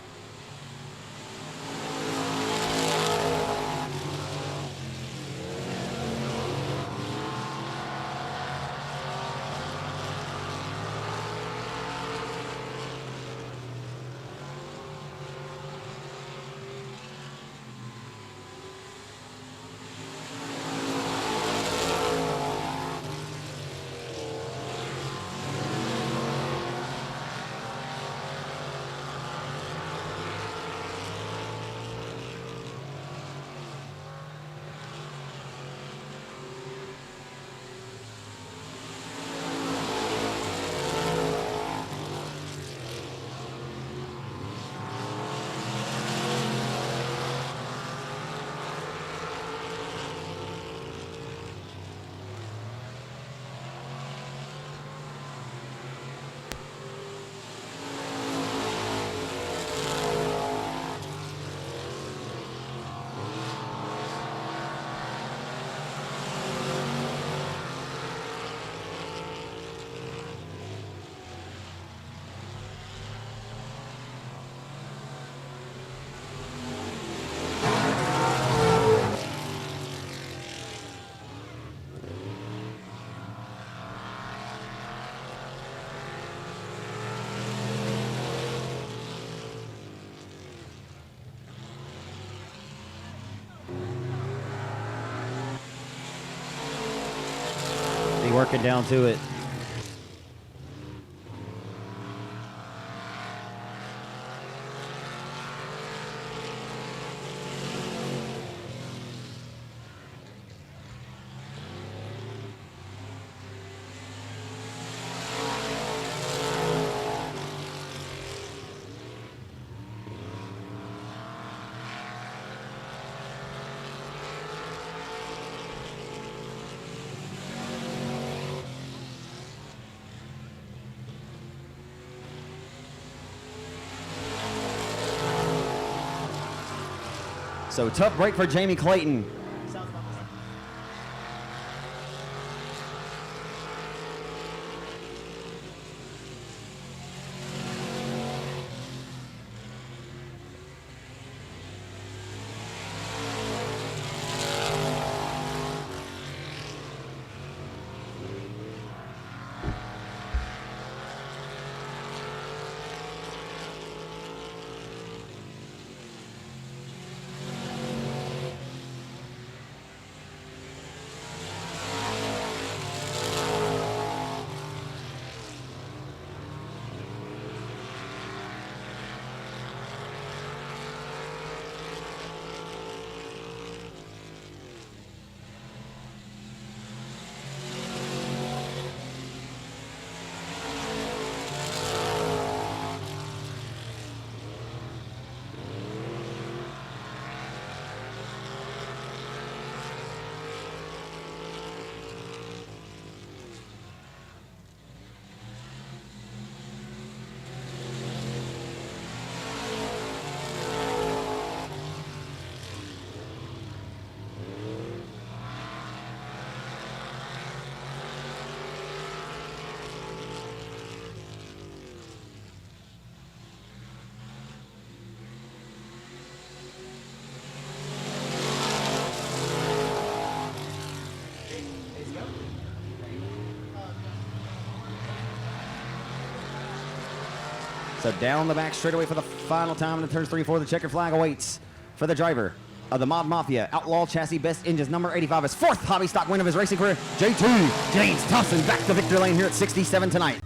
[SPEAKER 4] working down to it. So tough break for Jamie Clayton. So down the back straightaway for the final time in the turns 3 and 4. The checkered flag awaits for the driver of the Mod Mafia Outlaw Chassis Best Engines, number 85, his 4th hobby stock win of his racing career. J2 James Thompson back to victory lane here at 67 tonight.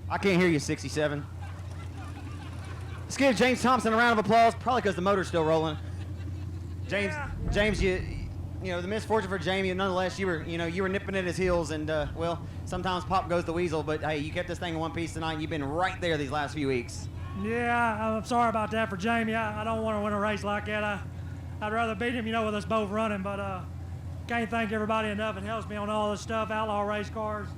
[SPEAKER 4] I can't hear you, 67. Let's give James Thompson a round of applause, probably because the motor's still rolling. James, you know, the misfortune for Jamie, nonetheless, you were nipping at his heels, and well, sometimes pop goes the weasel, but hey, you kept this thing in one piece tonight, and you've been right there these last few weeks.
[SPEAKER 7] Yeah, I'm sorry about that for Jamie. I don't want to win a race like that. I'd rather beat him, with us both running, but can't thank everybody enough. It helps me on all this stuff, Outlaw Race Cars,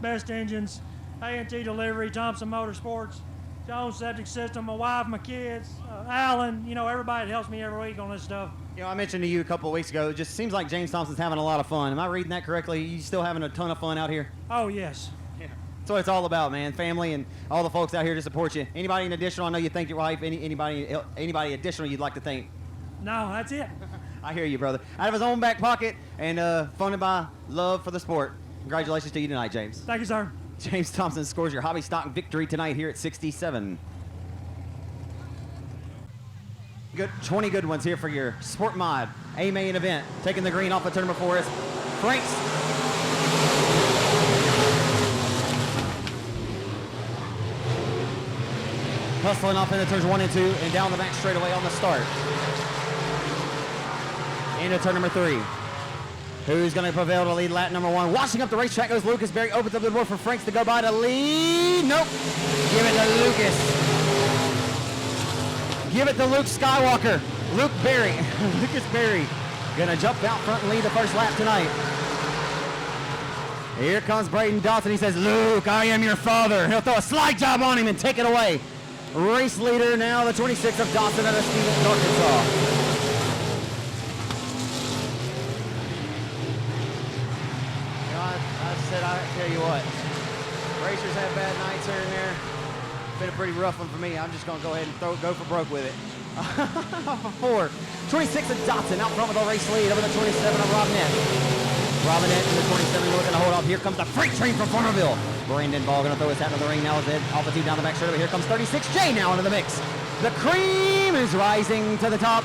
[SPEAKER 7] Best Engines, A&T Delivery, Thompson Motorsports, Jones Septic System, my wife, my kids, Alan, everybody that helps me every week on this stuff.
[SPEAKER 4] I mentioned to you a couple of weeks ago, it just seems like James Thompson's having a lot of fun. Am I reading that correctly? You still having a ton of fun out here?
[SPEAKER 7] Oh, yes.
[SPEAKER 4] Yeah. That's what it's all about, man. Family and all the folks out here to support you. Anybody in additional, I know you thank your wife, anybody additional you'd like to thank?
[SPEAKER 7] No, that's it.
[SPEAKER 4] I hear you, brother. Out of his own back pocket and funded by love for the sport. Congratulations to you tonight, James.
[SPEAKER 7] Thank you, sir.
[SPEAKER 4] James Thompson scores your hobby stock victory tonight here at 67. 20 good ones here for your Sport Mod A main event. Taking the green off of turn number 4 is Franks. Hustling off into turns 1 and 2 and down the back straightaway on the start. Into turn number 3. Who's going to prevail to lead lap number 1? Washing up the racetrack goes Lucas Berry. Opens up the door for Franks to go by to lead. Nope. Give it to Lucas. Give it to Luke Skywalker. Luke Berry. Lucas Berry going to jump out front and lead the first lap tonight. Here comes Braden Dawson. He says, Luke, I am your father. He'll throw a slide job on him and take it away. Race leader now, the 26 of Dawson out of Stevens, Arkansas. I tell you what, racers have bad nights here and there. Been a pretty rough one for me. I'm just going to go ahead and go for broke with it. 4, 26 of Dotson out front with a race lead over the 27 of Robinette. Robinette to the 27 looking to hold off. Here comes the freight train from Farmerville. Brandon Ball going to throw his hat in the ring now. Altitude down the back straight over. Here comes 36J now into the mix. The cream is rising to the top.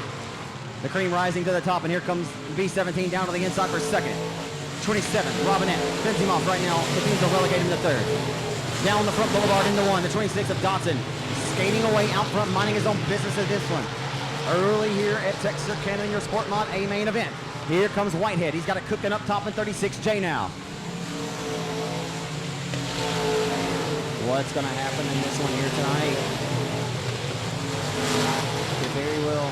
[SPEAKER 4] The cream rising to the top, and here comes B17 down to the inside for second. 27, Robinette fends him off right now. The teams are relegated in the third. Down the front boulevard into one, the 26 of Dotson. Skating away out front, minding his own business at this one. Early here at Texarkana in your Sport Mod A main event. Here comes Whitehead. He's got it cooking up top in 36J now. What's going to happen in this one here tonight? Could very well.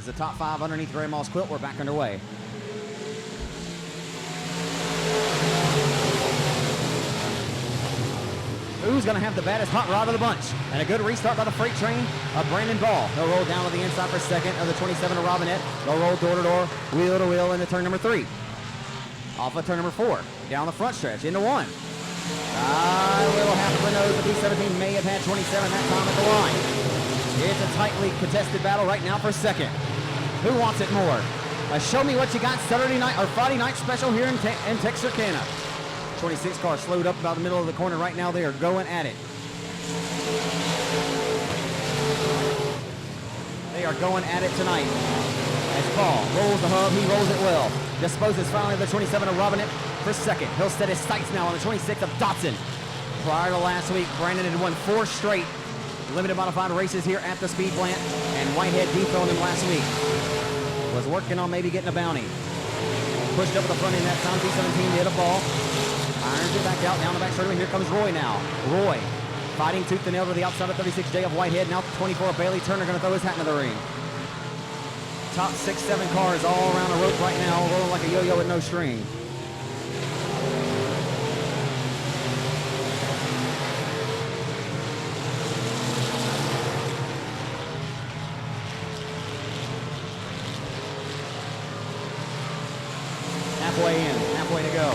[SPEAKER 4] The top 5 underneath Gray Moss quilt. We're back underway. Who's going to have the baddest hot rod of the bunch? And a good restart by the freight train of Brandon Ball. They'll roll down to the inside for second of the 27 of Robinette. They'll roll door to door, wheel to wheel into turn number 3. Off of turn number 4. Down the front stretch into 1. A little half of the nose. The B-17 may have had 27 that time at the line. It's a tightly contested battle right now for second. Who wants it more? A show me what you got Saturday night or Friday night special here in Texarkana. 26 car slowed up about the middle of the corner right now. They are going at it. They are going at it tonight. As Paul rolls the hub, he rolls it well. Disposes finally of the 27 of Robinette for second. He'll set his sights now on the 26 of Dotson. Prior to last week, Brandon had won 4 straight limited modified races here at the speed plant, and Whitehead dethroned him last week. Was working on maybe getting a bounty. Pushed up at the front end that time. B-17 hit a ball. Irons it back out, down the back straightaway. Here comes Roy now. Roy fighting tooth and nail to the outside of 36J of Whitehead. Now 24 of Bailey Turner going to throw his hat into the ring. Top 6, 7 cars all around the rope right now, rolling like a yo-yo with no string. Halfway in, halfway to go.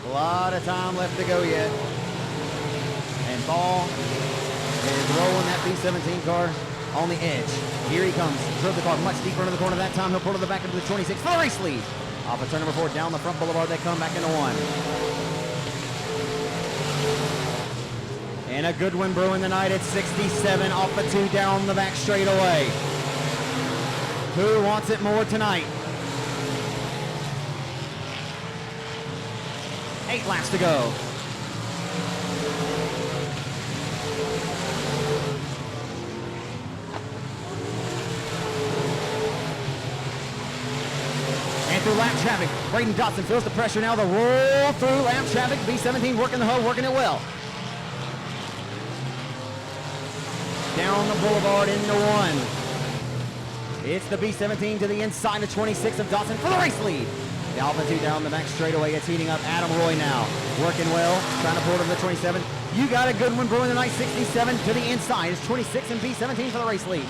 [SPEAKER 4] A lot of time left to go yet. And Ball is rolling that B-17 car on the edge. Here he comes. Drove the car much deeper into the corner that time. He'll pull to the back into the 26 for the race lead. Off of turn number 4, down the front boulevard, they come back into 1. And a good one brewing the night at 67, off the 2 down the back straightaway. Who wants it more tonight? 8 laps to go. And through lap traffic, Braden Dotson feels the pressure now. The roll through lap traffic. B-17 working the hub, working it well. Down the boulevard into 1. It's the B-17 to the inside of 26 of Dotson for the race lead. The Alpha 2 down the back straightaway. It's heating up. Adam Roy now working well, trying to pull to the 27. You got a good one brewing the night. 67 to the inside. It's 26 and B-17 for the race lead.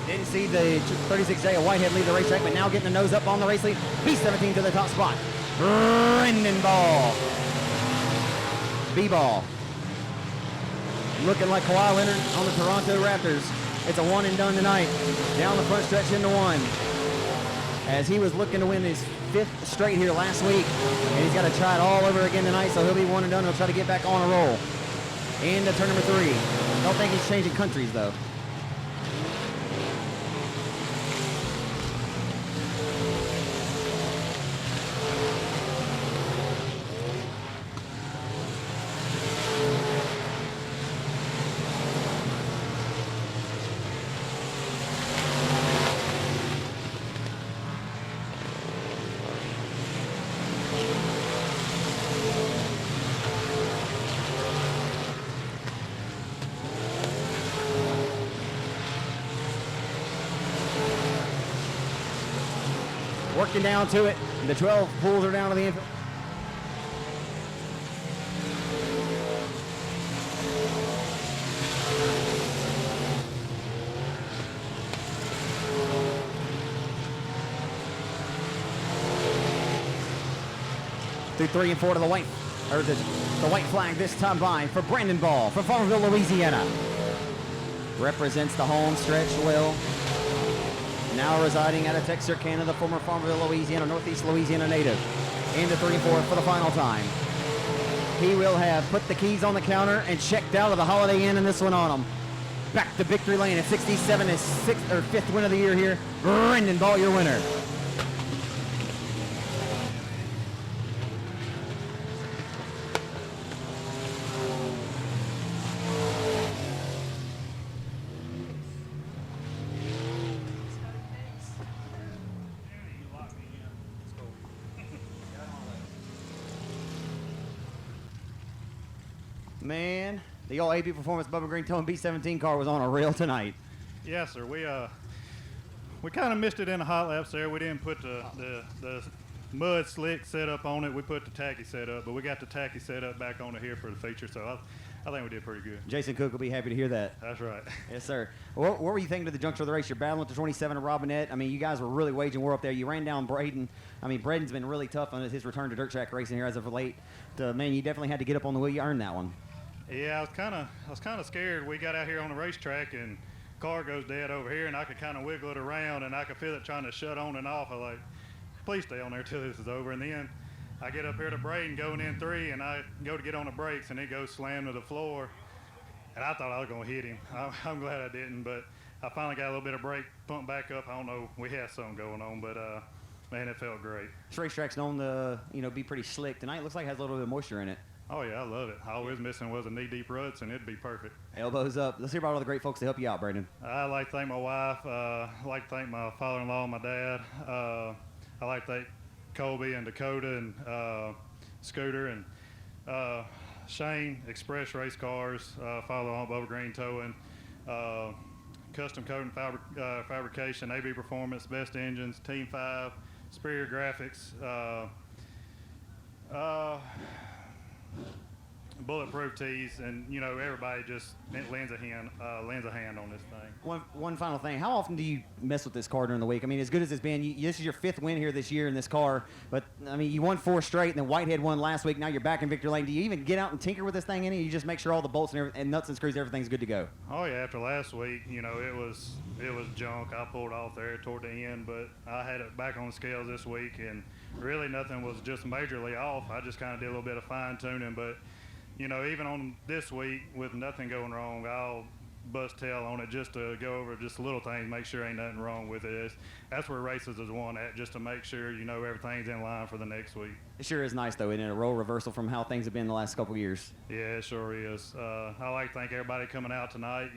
[SPEAKER 4] Didn't see the 36J of Whitehead leave the racetrack, but now getting the nose up on the race lead. B-17 to the top spot. Brendan Ball. B-Ball. Looking like Kawhi Leonard on the Toronto Raptors. It's a one and done tonight. Down the front stretch into 1. As he was looking to win his 5th straight here last week. And he's got to try it all over again tonight, so he'll be one and done. He'll try to get back on a roll. Into turn number 3. Don't think he's changing countries, though. Working down to it. The 12 pulls her down to the infield. Through 3 and 4 to the white, or the white flag this time by for Brandon Ball from Farmerville, Louisiana. Represents the home stretch well. Now residing out of Texarkana, the former Farmerville, Louisiana, Northeast Louisiana native. into 3 and 4 for the final time. He will have put the keys on the counter and checked out of the Holiday Inn in this one on him. Back to victory lane at 67, his 6th or 5th win of the year here. Brendan Ball, your winner. Man, the old AB Performance Bubba Green Towing B17 car was on a reel tonight.
[SPEAKER 8] Yes, sir. We kind of missed it in the hot laps there. We didn't put the mud slick setup on it. We put the tacky setup, but we got the tacky setup back on it here for the feature. So I think we did pretty good.
[SPEAKER 4] Jason Cook will be happy to hear that.
[SPEAKER 8] That's right.
[SPEAKER 4] Yes, sir. What were you thinking to the juncture of the race? You're battling with the 27 of Robinette. I mean, you guys were really waging war up there. You ran down Braden. I mean, Braden's been really tough on his return to dirt track racing here as of late. Man, you definitely had to get up on the wheel. You earned that one.
[SPEAKER 8] Yeah, I was kind of scared. We got out here on the racetrack and car goes dead over here, and I could kind of wiggle it around, and I could feel it trying to shut on and off. I was like, please stay on there till this is over. And then I get up here to Braden going in 3, and I go to get on the brakes, and it goes slam to the floor. And I thought I was going to hit him. I'm glad I didn't, but I finally got a little bit of brake pump back up. I don't know, we had something going on, but man, it felt great.
[SPEAKER 4] This racetrack's known to be pretty slick. Tonight looks like it has a little bit of moisture in it.
[SPEAKER 8] Oh, yeah, I love it. All we was missing was a knee-deep ruts, and it'd be perfect.
[SPEAKER 4] Elbows up. Let's hear about all the great folks to help you out, Brandon.
[SPEAKER 8] I'd like to thank my wife. I'd like to thank my father-in-law and my dad. I'd like to thank Colby and Dakota and Scooter and Shane, Express Race Cars, father-in-law Bubba Green Towing, Custom Coating Fabrication, AB Performance, Best Engines, Team 5, Superior Graphics, Bulletproof Tees, and everybody just lends a hand on this thing.
[SPEAKER 4] One final thing: how often do you mess with this car during the week? I mean, as good as it's been, this is your 5th win here this year in this car. But I mean, you won 4 straight, and then Whitehead won last week. Now you're back in victory lane. Do you even get out and tinker with this thing any? You just make sure all the bolts and nuts and screws, everything's good to go.
[SPEAKER 8] Oh yeah, after last week, it was junk. I pulled off there toward the end, but I had it back on the scales this week, and really nothing was just majorly off. I just kind of did a little bit of fine tuning, but even on this week with nothing going wrong, I'll bust tail on it just to go over just little things, make sure ain't nothing wrong with it. That's where races is one at, just to make sure everything's in line for the next week.
[SPEAKER 4] It sure is nice though, isn't it? A role reversal from how things have been the last couple of years.
[SPEAKER 8] Yeah, it sure is. I like to thank everybody coming out tonight.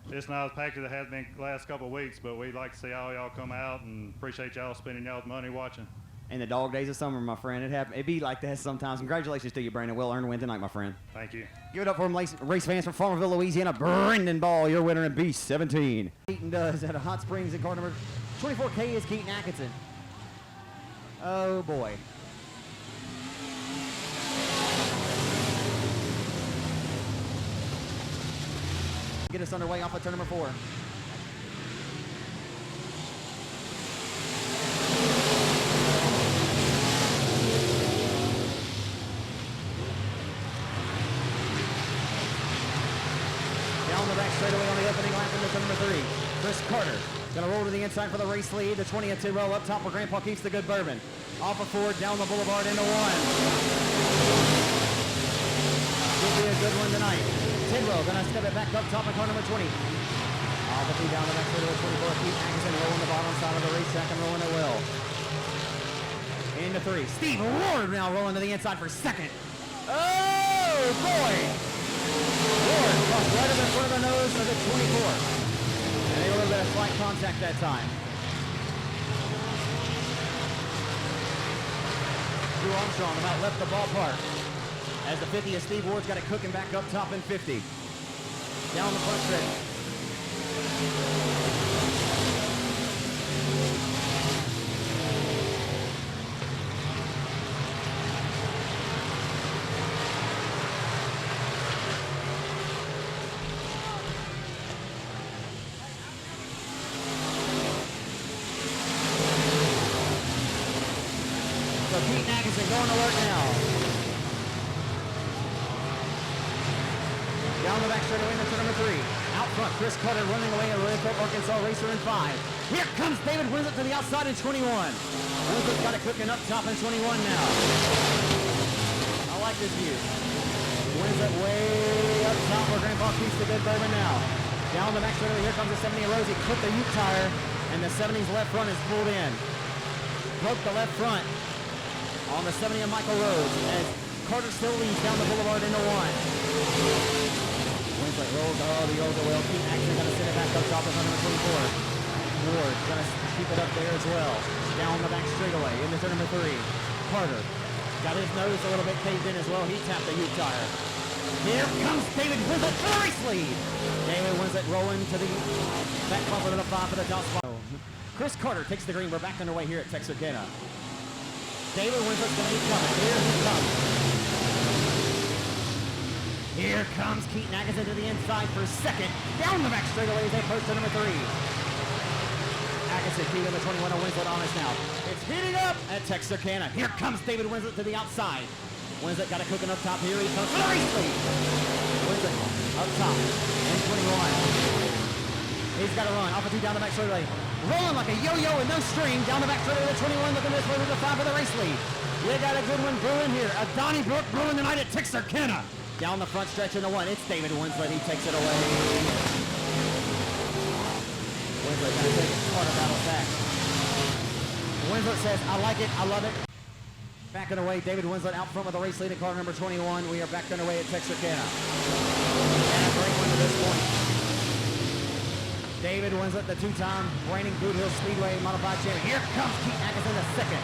[SPEAKER 8] It's not as packed as it has been the last couple of weeks, but we'd like to see all y'all come out and appreciate y'all spending y'all's money watching.
[SPEAKER 4] In the dog days of summer, my friend. It'd be like that sometimes. Congratulations to you, Brandon. Well-earned win tonight, my friend.
[SPEAKER 8] Thank you.
[SPEAKER 4] Give it up for them race fans from Farmerville, Louisiana. Brendan Ball, your winner in B17. Keaton does at a Hot Springs in car number 24K is Keaton Atkinson. Oh, boy. Get us underway off of turn number 4. Straightaway on the opening lap into turn number 3. Chris Carter gonna roll to the inside for the race lead. The 20 and 2 roll up top where Grandpa keeps the good bourbon. Off of 4 down the boulevard into 1. Should be a good one tonight. Tidwell gonna step it back up top in car number 20. Off of 2 down the back straightaway 24. Keith Atkinson rolling the bottom side of the racetrack and rolling it well. Into 3. Steve Ward now rolling to the inside for 2nd. Oh boy! Ward crossed right up in front of the nose of the 24. And a little bit of slight contact that time. Drew Armstrong about left the ballpark. As the 50 of Steve Ward's got it cooking back up top in 50. Down the front stretch. So Keaton Atkinson going to work now. Down the back straightaway into number 3. Out front, Chris Carter running away a Red Arkansas racer in 5. Here comes David Winslet to the outside in 21. Winslet's got it cooking up top in 21 now. I like this view. Winslet way up top where Grandpa keeps the good bourbon now. Down the back straightaway, here comes the 70 of Rosie. Clipped the Ute tire, and the 70's left front is pulled in. Broke the left front on the 70 of Michael Rhodes as Carter still leads down the boulevard into 1. Winslet rolls, the rolls well. Keaton actually going to send it back up top of number 24. Ward going to keep it up there as well. Down the back straightaway into turn number 3. Carter got his nose a little bit caved in as well. He tapped the Ute tire. Here comes David Winslet for the race lead. David Winslet rolling to the back bumper to the 5 for the top spot. Chris Carter takes the green. We're back underway here at Texarkana. David Winslet's going to be coming. Here he comes. Here comes Keaton Atkinson to the inside for second. Down the back straightaway as they approach to number 3. Atkinson keeping the 21 of Winslet on us now. It's heating up at Texarkana. Here comes David Winslet to the outside. Winslet got it cooking up top. Here he comes for the race lead. Winslet up top in 21. He's got to run off of 2 down the back straightaway. Rolling like a yo-yo with no string. Down the back straightaway to 21. Looking this way to the 5 for the race lead. We got a good one brewing here. A Donnybrook brewing tonight at Texarkana. Down the front stretch in the 1. It's David Winslet. He takes it away. Winslet going to take it. Carter battles back. Winslet says, I like it. I love it. Back underway. David Winslet out front with the race lead in car number 21. We are back underway at Texarkana. And a great one to this point. David Winslet, the 2-time reigning Boot Hill Speedway modified champion. Here comes Keaton Atkinson, the second.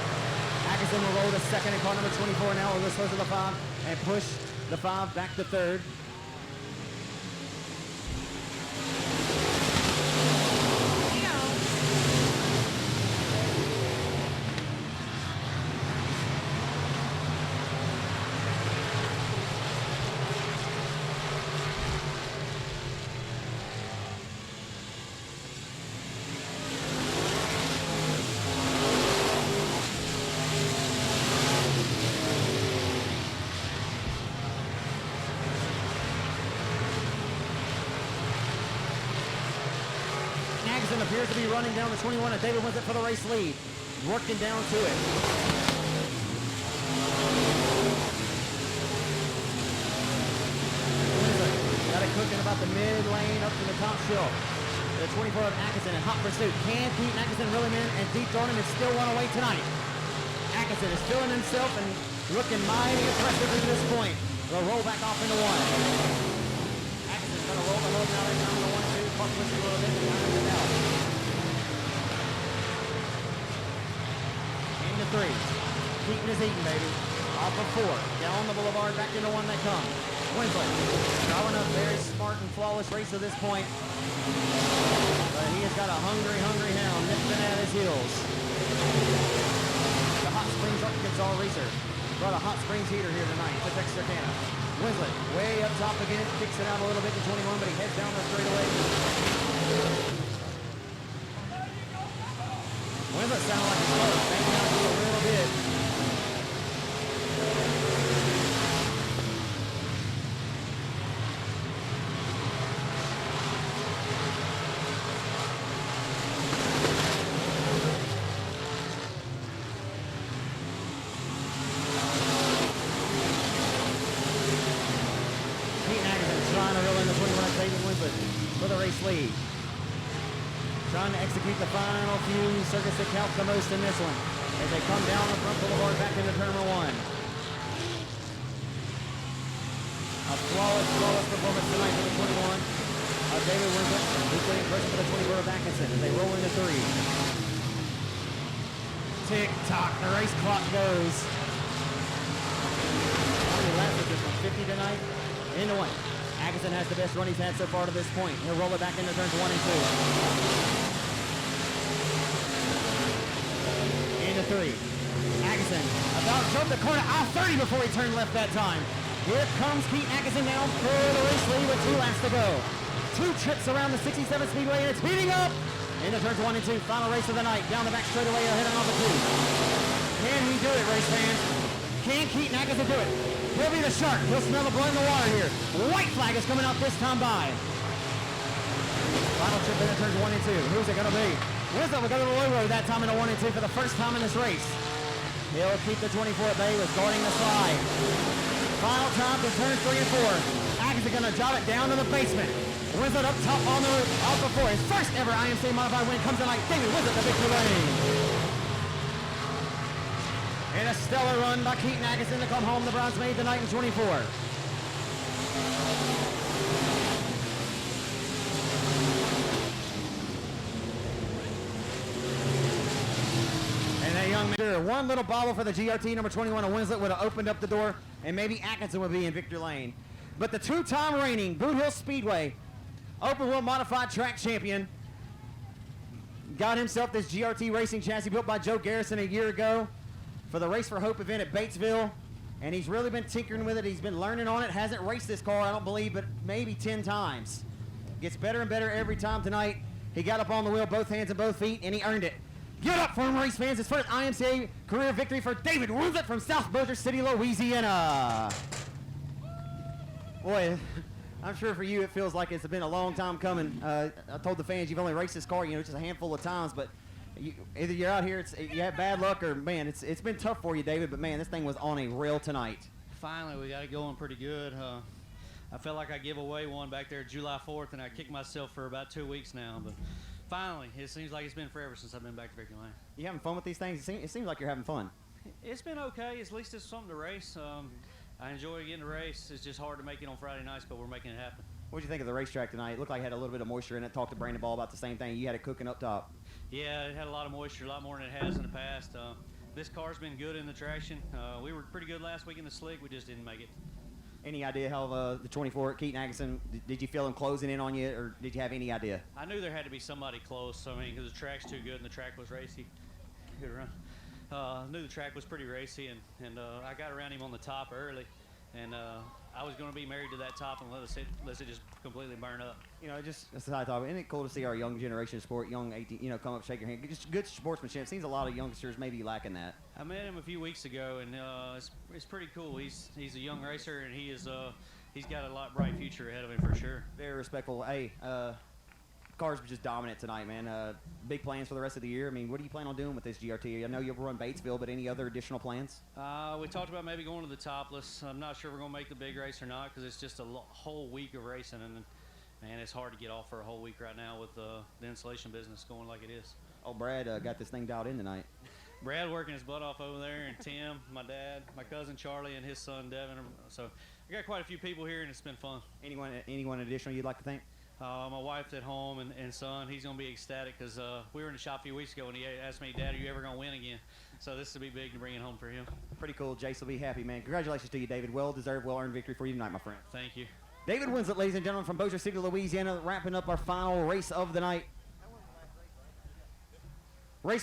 [SPEAKER 4] Atkinson will roll to second in car number 24 now. We'll close to the 5 and push the 5 back to 3rd. Appears to be running down the 21 and David Winslet for the race lead. Working down to it. Winslet got it cooking about the mid lane up to the top shelf. The 24 of Atkinson in hot pursuit. Can Keaton Atkinson reel him in and deep throwing him and still one away tonight? Atkinson is feeling himself and looking mighty impressive to this point. They'll roll back off into 1. Atkinson's going to roll the load now in time to 1 and 2. Push a little bit behind it now. 3. Keaton is eating, baby. Off of 4. Down the boulevard, back into 1 they come. Winslet driving a very smart and flawless race to this point. But he has got a hungry, hungry hound nipping at his heels. The Hot Springs Arkansas racer brought a Hot Springs heater here tonight to Texarkana. Winslet way up top again, kicks it out a little bit to 21, but he heads down the straightaway. Winslet sounded like he's close, banging out a little bit. Keaton Atkinson trying to reel in the 21 of David Winslet for the race lead. Trying to execute the final few circuits that count the most in this one as they come down the front boulevard back into turn number 1. A flawless performance tonight for the 21 of David Winslet, who's putting pressure for the 24 of Atkinson as they roll into 3. Tick-tock, the race clock goes. How many laps is this one? 50 tonight? Into 1. Atkinson has the best run he's had so far to this point. He'll roll it back into turns 1 and 2. Into 3. Atkinson about to jump the corner off 30 before he turned left that time. Here comes Keaton Atkinson down for the race lead with 2 laps to go. 2 trips around the 67 Speedway and it's heating up. Into turns 1 and 2. Final race of the night. Down the back straightaway ahead on the 2. Can he do it, race fans? Can Keaton Atkinson do it? He'll be the shark. He'll smell the blood in the water here. White flag is coming out this time by. Final trip in the turns 1 and 2. Who's it going to be? Winslet will go to the low road that time in a 1 and 2 for the first time in this race. He'll keep the 24 at bay with guarding the slide. Final time to turns 3 and 4. Atkins is going to jog it down to the basement. Winslet up top on the roof, out before his first ever IMC modified win comes in like David Winslet to victory lane. And a stellar run by Keaton Atkinson to come home the bronze-maid tonight in 24. And that young man, one little bobble for the GRT number 21 of Winslet would have opened up the door, and maybe Atkinson would be in victory lane. But the two-time reigning Boot Hill Speedway open wheel modified track champion got himself this GRT racing chassis built by Joe Garrison a year ago for the Race for Hope event at Batesville, and he's really been tinkering with it. He's been learning on it. Hasn't raced this car, I don't believe, but maybe 10 times. Gets better and better every time tonight. He got up on the wheel, both hands and both feet, and he earned it. Give it up for him, race fans. His first IMCA career victory for David Winslet from South Bossier City, Louisiana. Boy, I'm sure for you it feels like it's been a long time coming. I told the fans you've only raced this car, just a handful of times, but either you're out here, you have bad luck, or man, it's been tough for you, David. But man, this thing was on a rail tonight.
[SPEAKER 9] Finally, we got it going pretty good. I felt like I gave away one back there July 4th, and I kicked myself for about 2 weeks now. But finally, it seems like it's been forever since I've been back to victory lane.
[SPEAKER 4] You having fun with these things? It seems like you're having fun.
[SPEAKER 9] It's been okay. At least it's something to race. I enjoy getting to race. It's just hard to make it on Friday nights, but we're making it happen.
[SPEAKER 4] What did you think of the racetrack tonight? It looked like it had a little bit of moisture in it. Talked to Brandon Ball about the same thing. You had it cooking up top.
[SPEAKER 9] Yeah, it had a lot of moisture, a lot more than it has in the past. This car's been good in the traction. We were pretty good last week in the slick. We just didn't make it.
[SPEAKER 4] Any idea how the 24 Keaton Atkinson, did you feel him closing in on you, or did you have any idea?
[SPEAKER 9] I knew there had to be somebody close. I mean, because the track's too good and the track was racy. Good run. I knew the track was pretty racy, and I got around him on the top early. And I was going to be married to that top unless it just completely burn up.
[SPEAKER 4] That's what I thought. Isn't it cool to see our young generation of sport, young 18, come up, shake your hand. Just good sportsmanship. It seems a lot of youngsters maybe lacking that.
[SPEAKER 9] I met him a few weeks ago, and it's pretty cool. He's a young racer, and he's got a lot bright future ahead of him for sure.
[SPEAKER 4] Very respectful. Hey, cars were just dominant tonight, man. Big plans for the rest of the year. I mean, what do you plan on doing with this GRT? I know you'll run Batesville, but any other additional plans?
[SPEAKER 9] We talked about maybe going to the topless. I'm not sure we're going to make the big race or not because it's just a whole week of racing, and man, it's hard to get off for a whole week right now with the insulation business going like it is.
[SPEAKER 4] Oh, Brad got this thing dialed in tonight.
[SPEAKER 9] Brad working his butt off over there, and Tim, my dad, my cousin Charlie, and his son Devin. So I got quite a few people here, and it's been fun.
[SPEAKER 4] Anyone additional you'd like to thank?
[SPEAKER 9] My wife's at home, and son, he's going to be ecstatic because we were in the shop a few weeks ago, and he asked me, Dad, are you ever going to win again? So this will be big to bring it home for him.
[SPEAKER 4] Pretty cool. Jace will be happy, man. Congratulations to you, David. Well-deserved, well-earned victory for you tonight, my friend.
[SPEAKER 9] Thank you.
[SPEAKER 4] David Winslet, ladies and gentlemen, from Bossier City, Louisiana, wrapping up our final race of the night. Race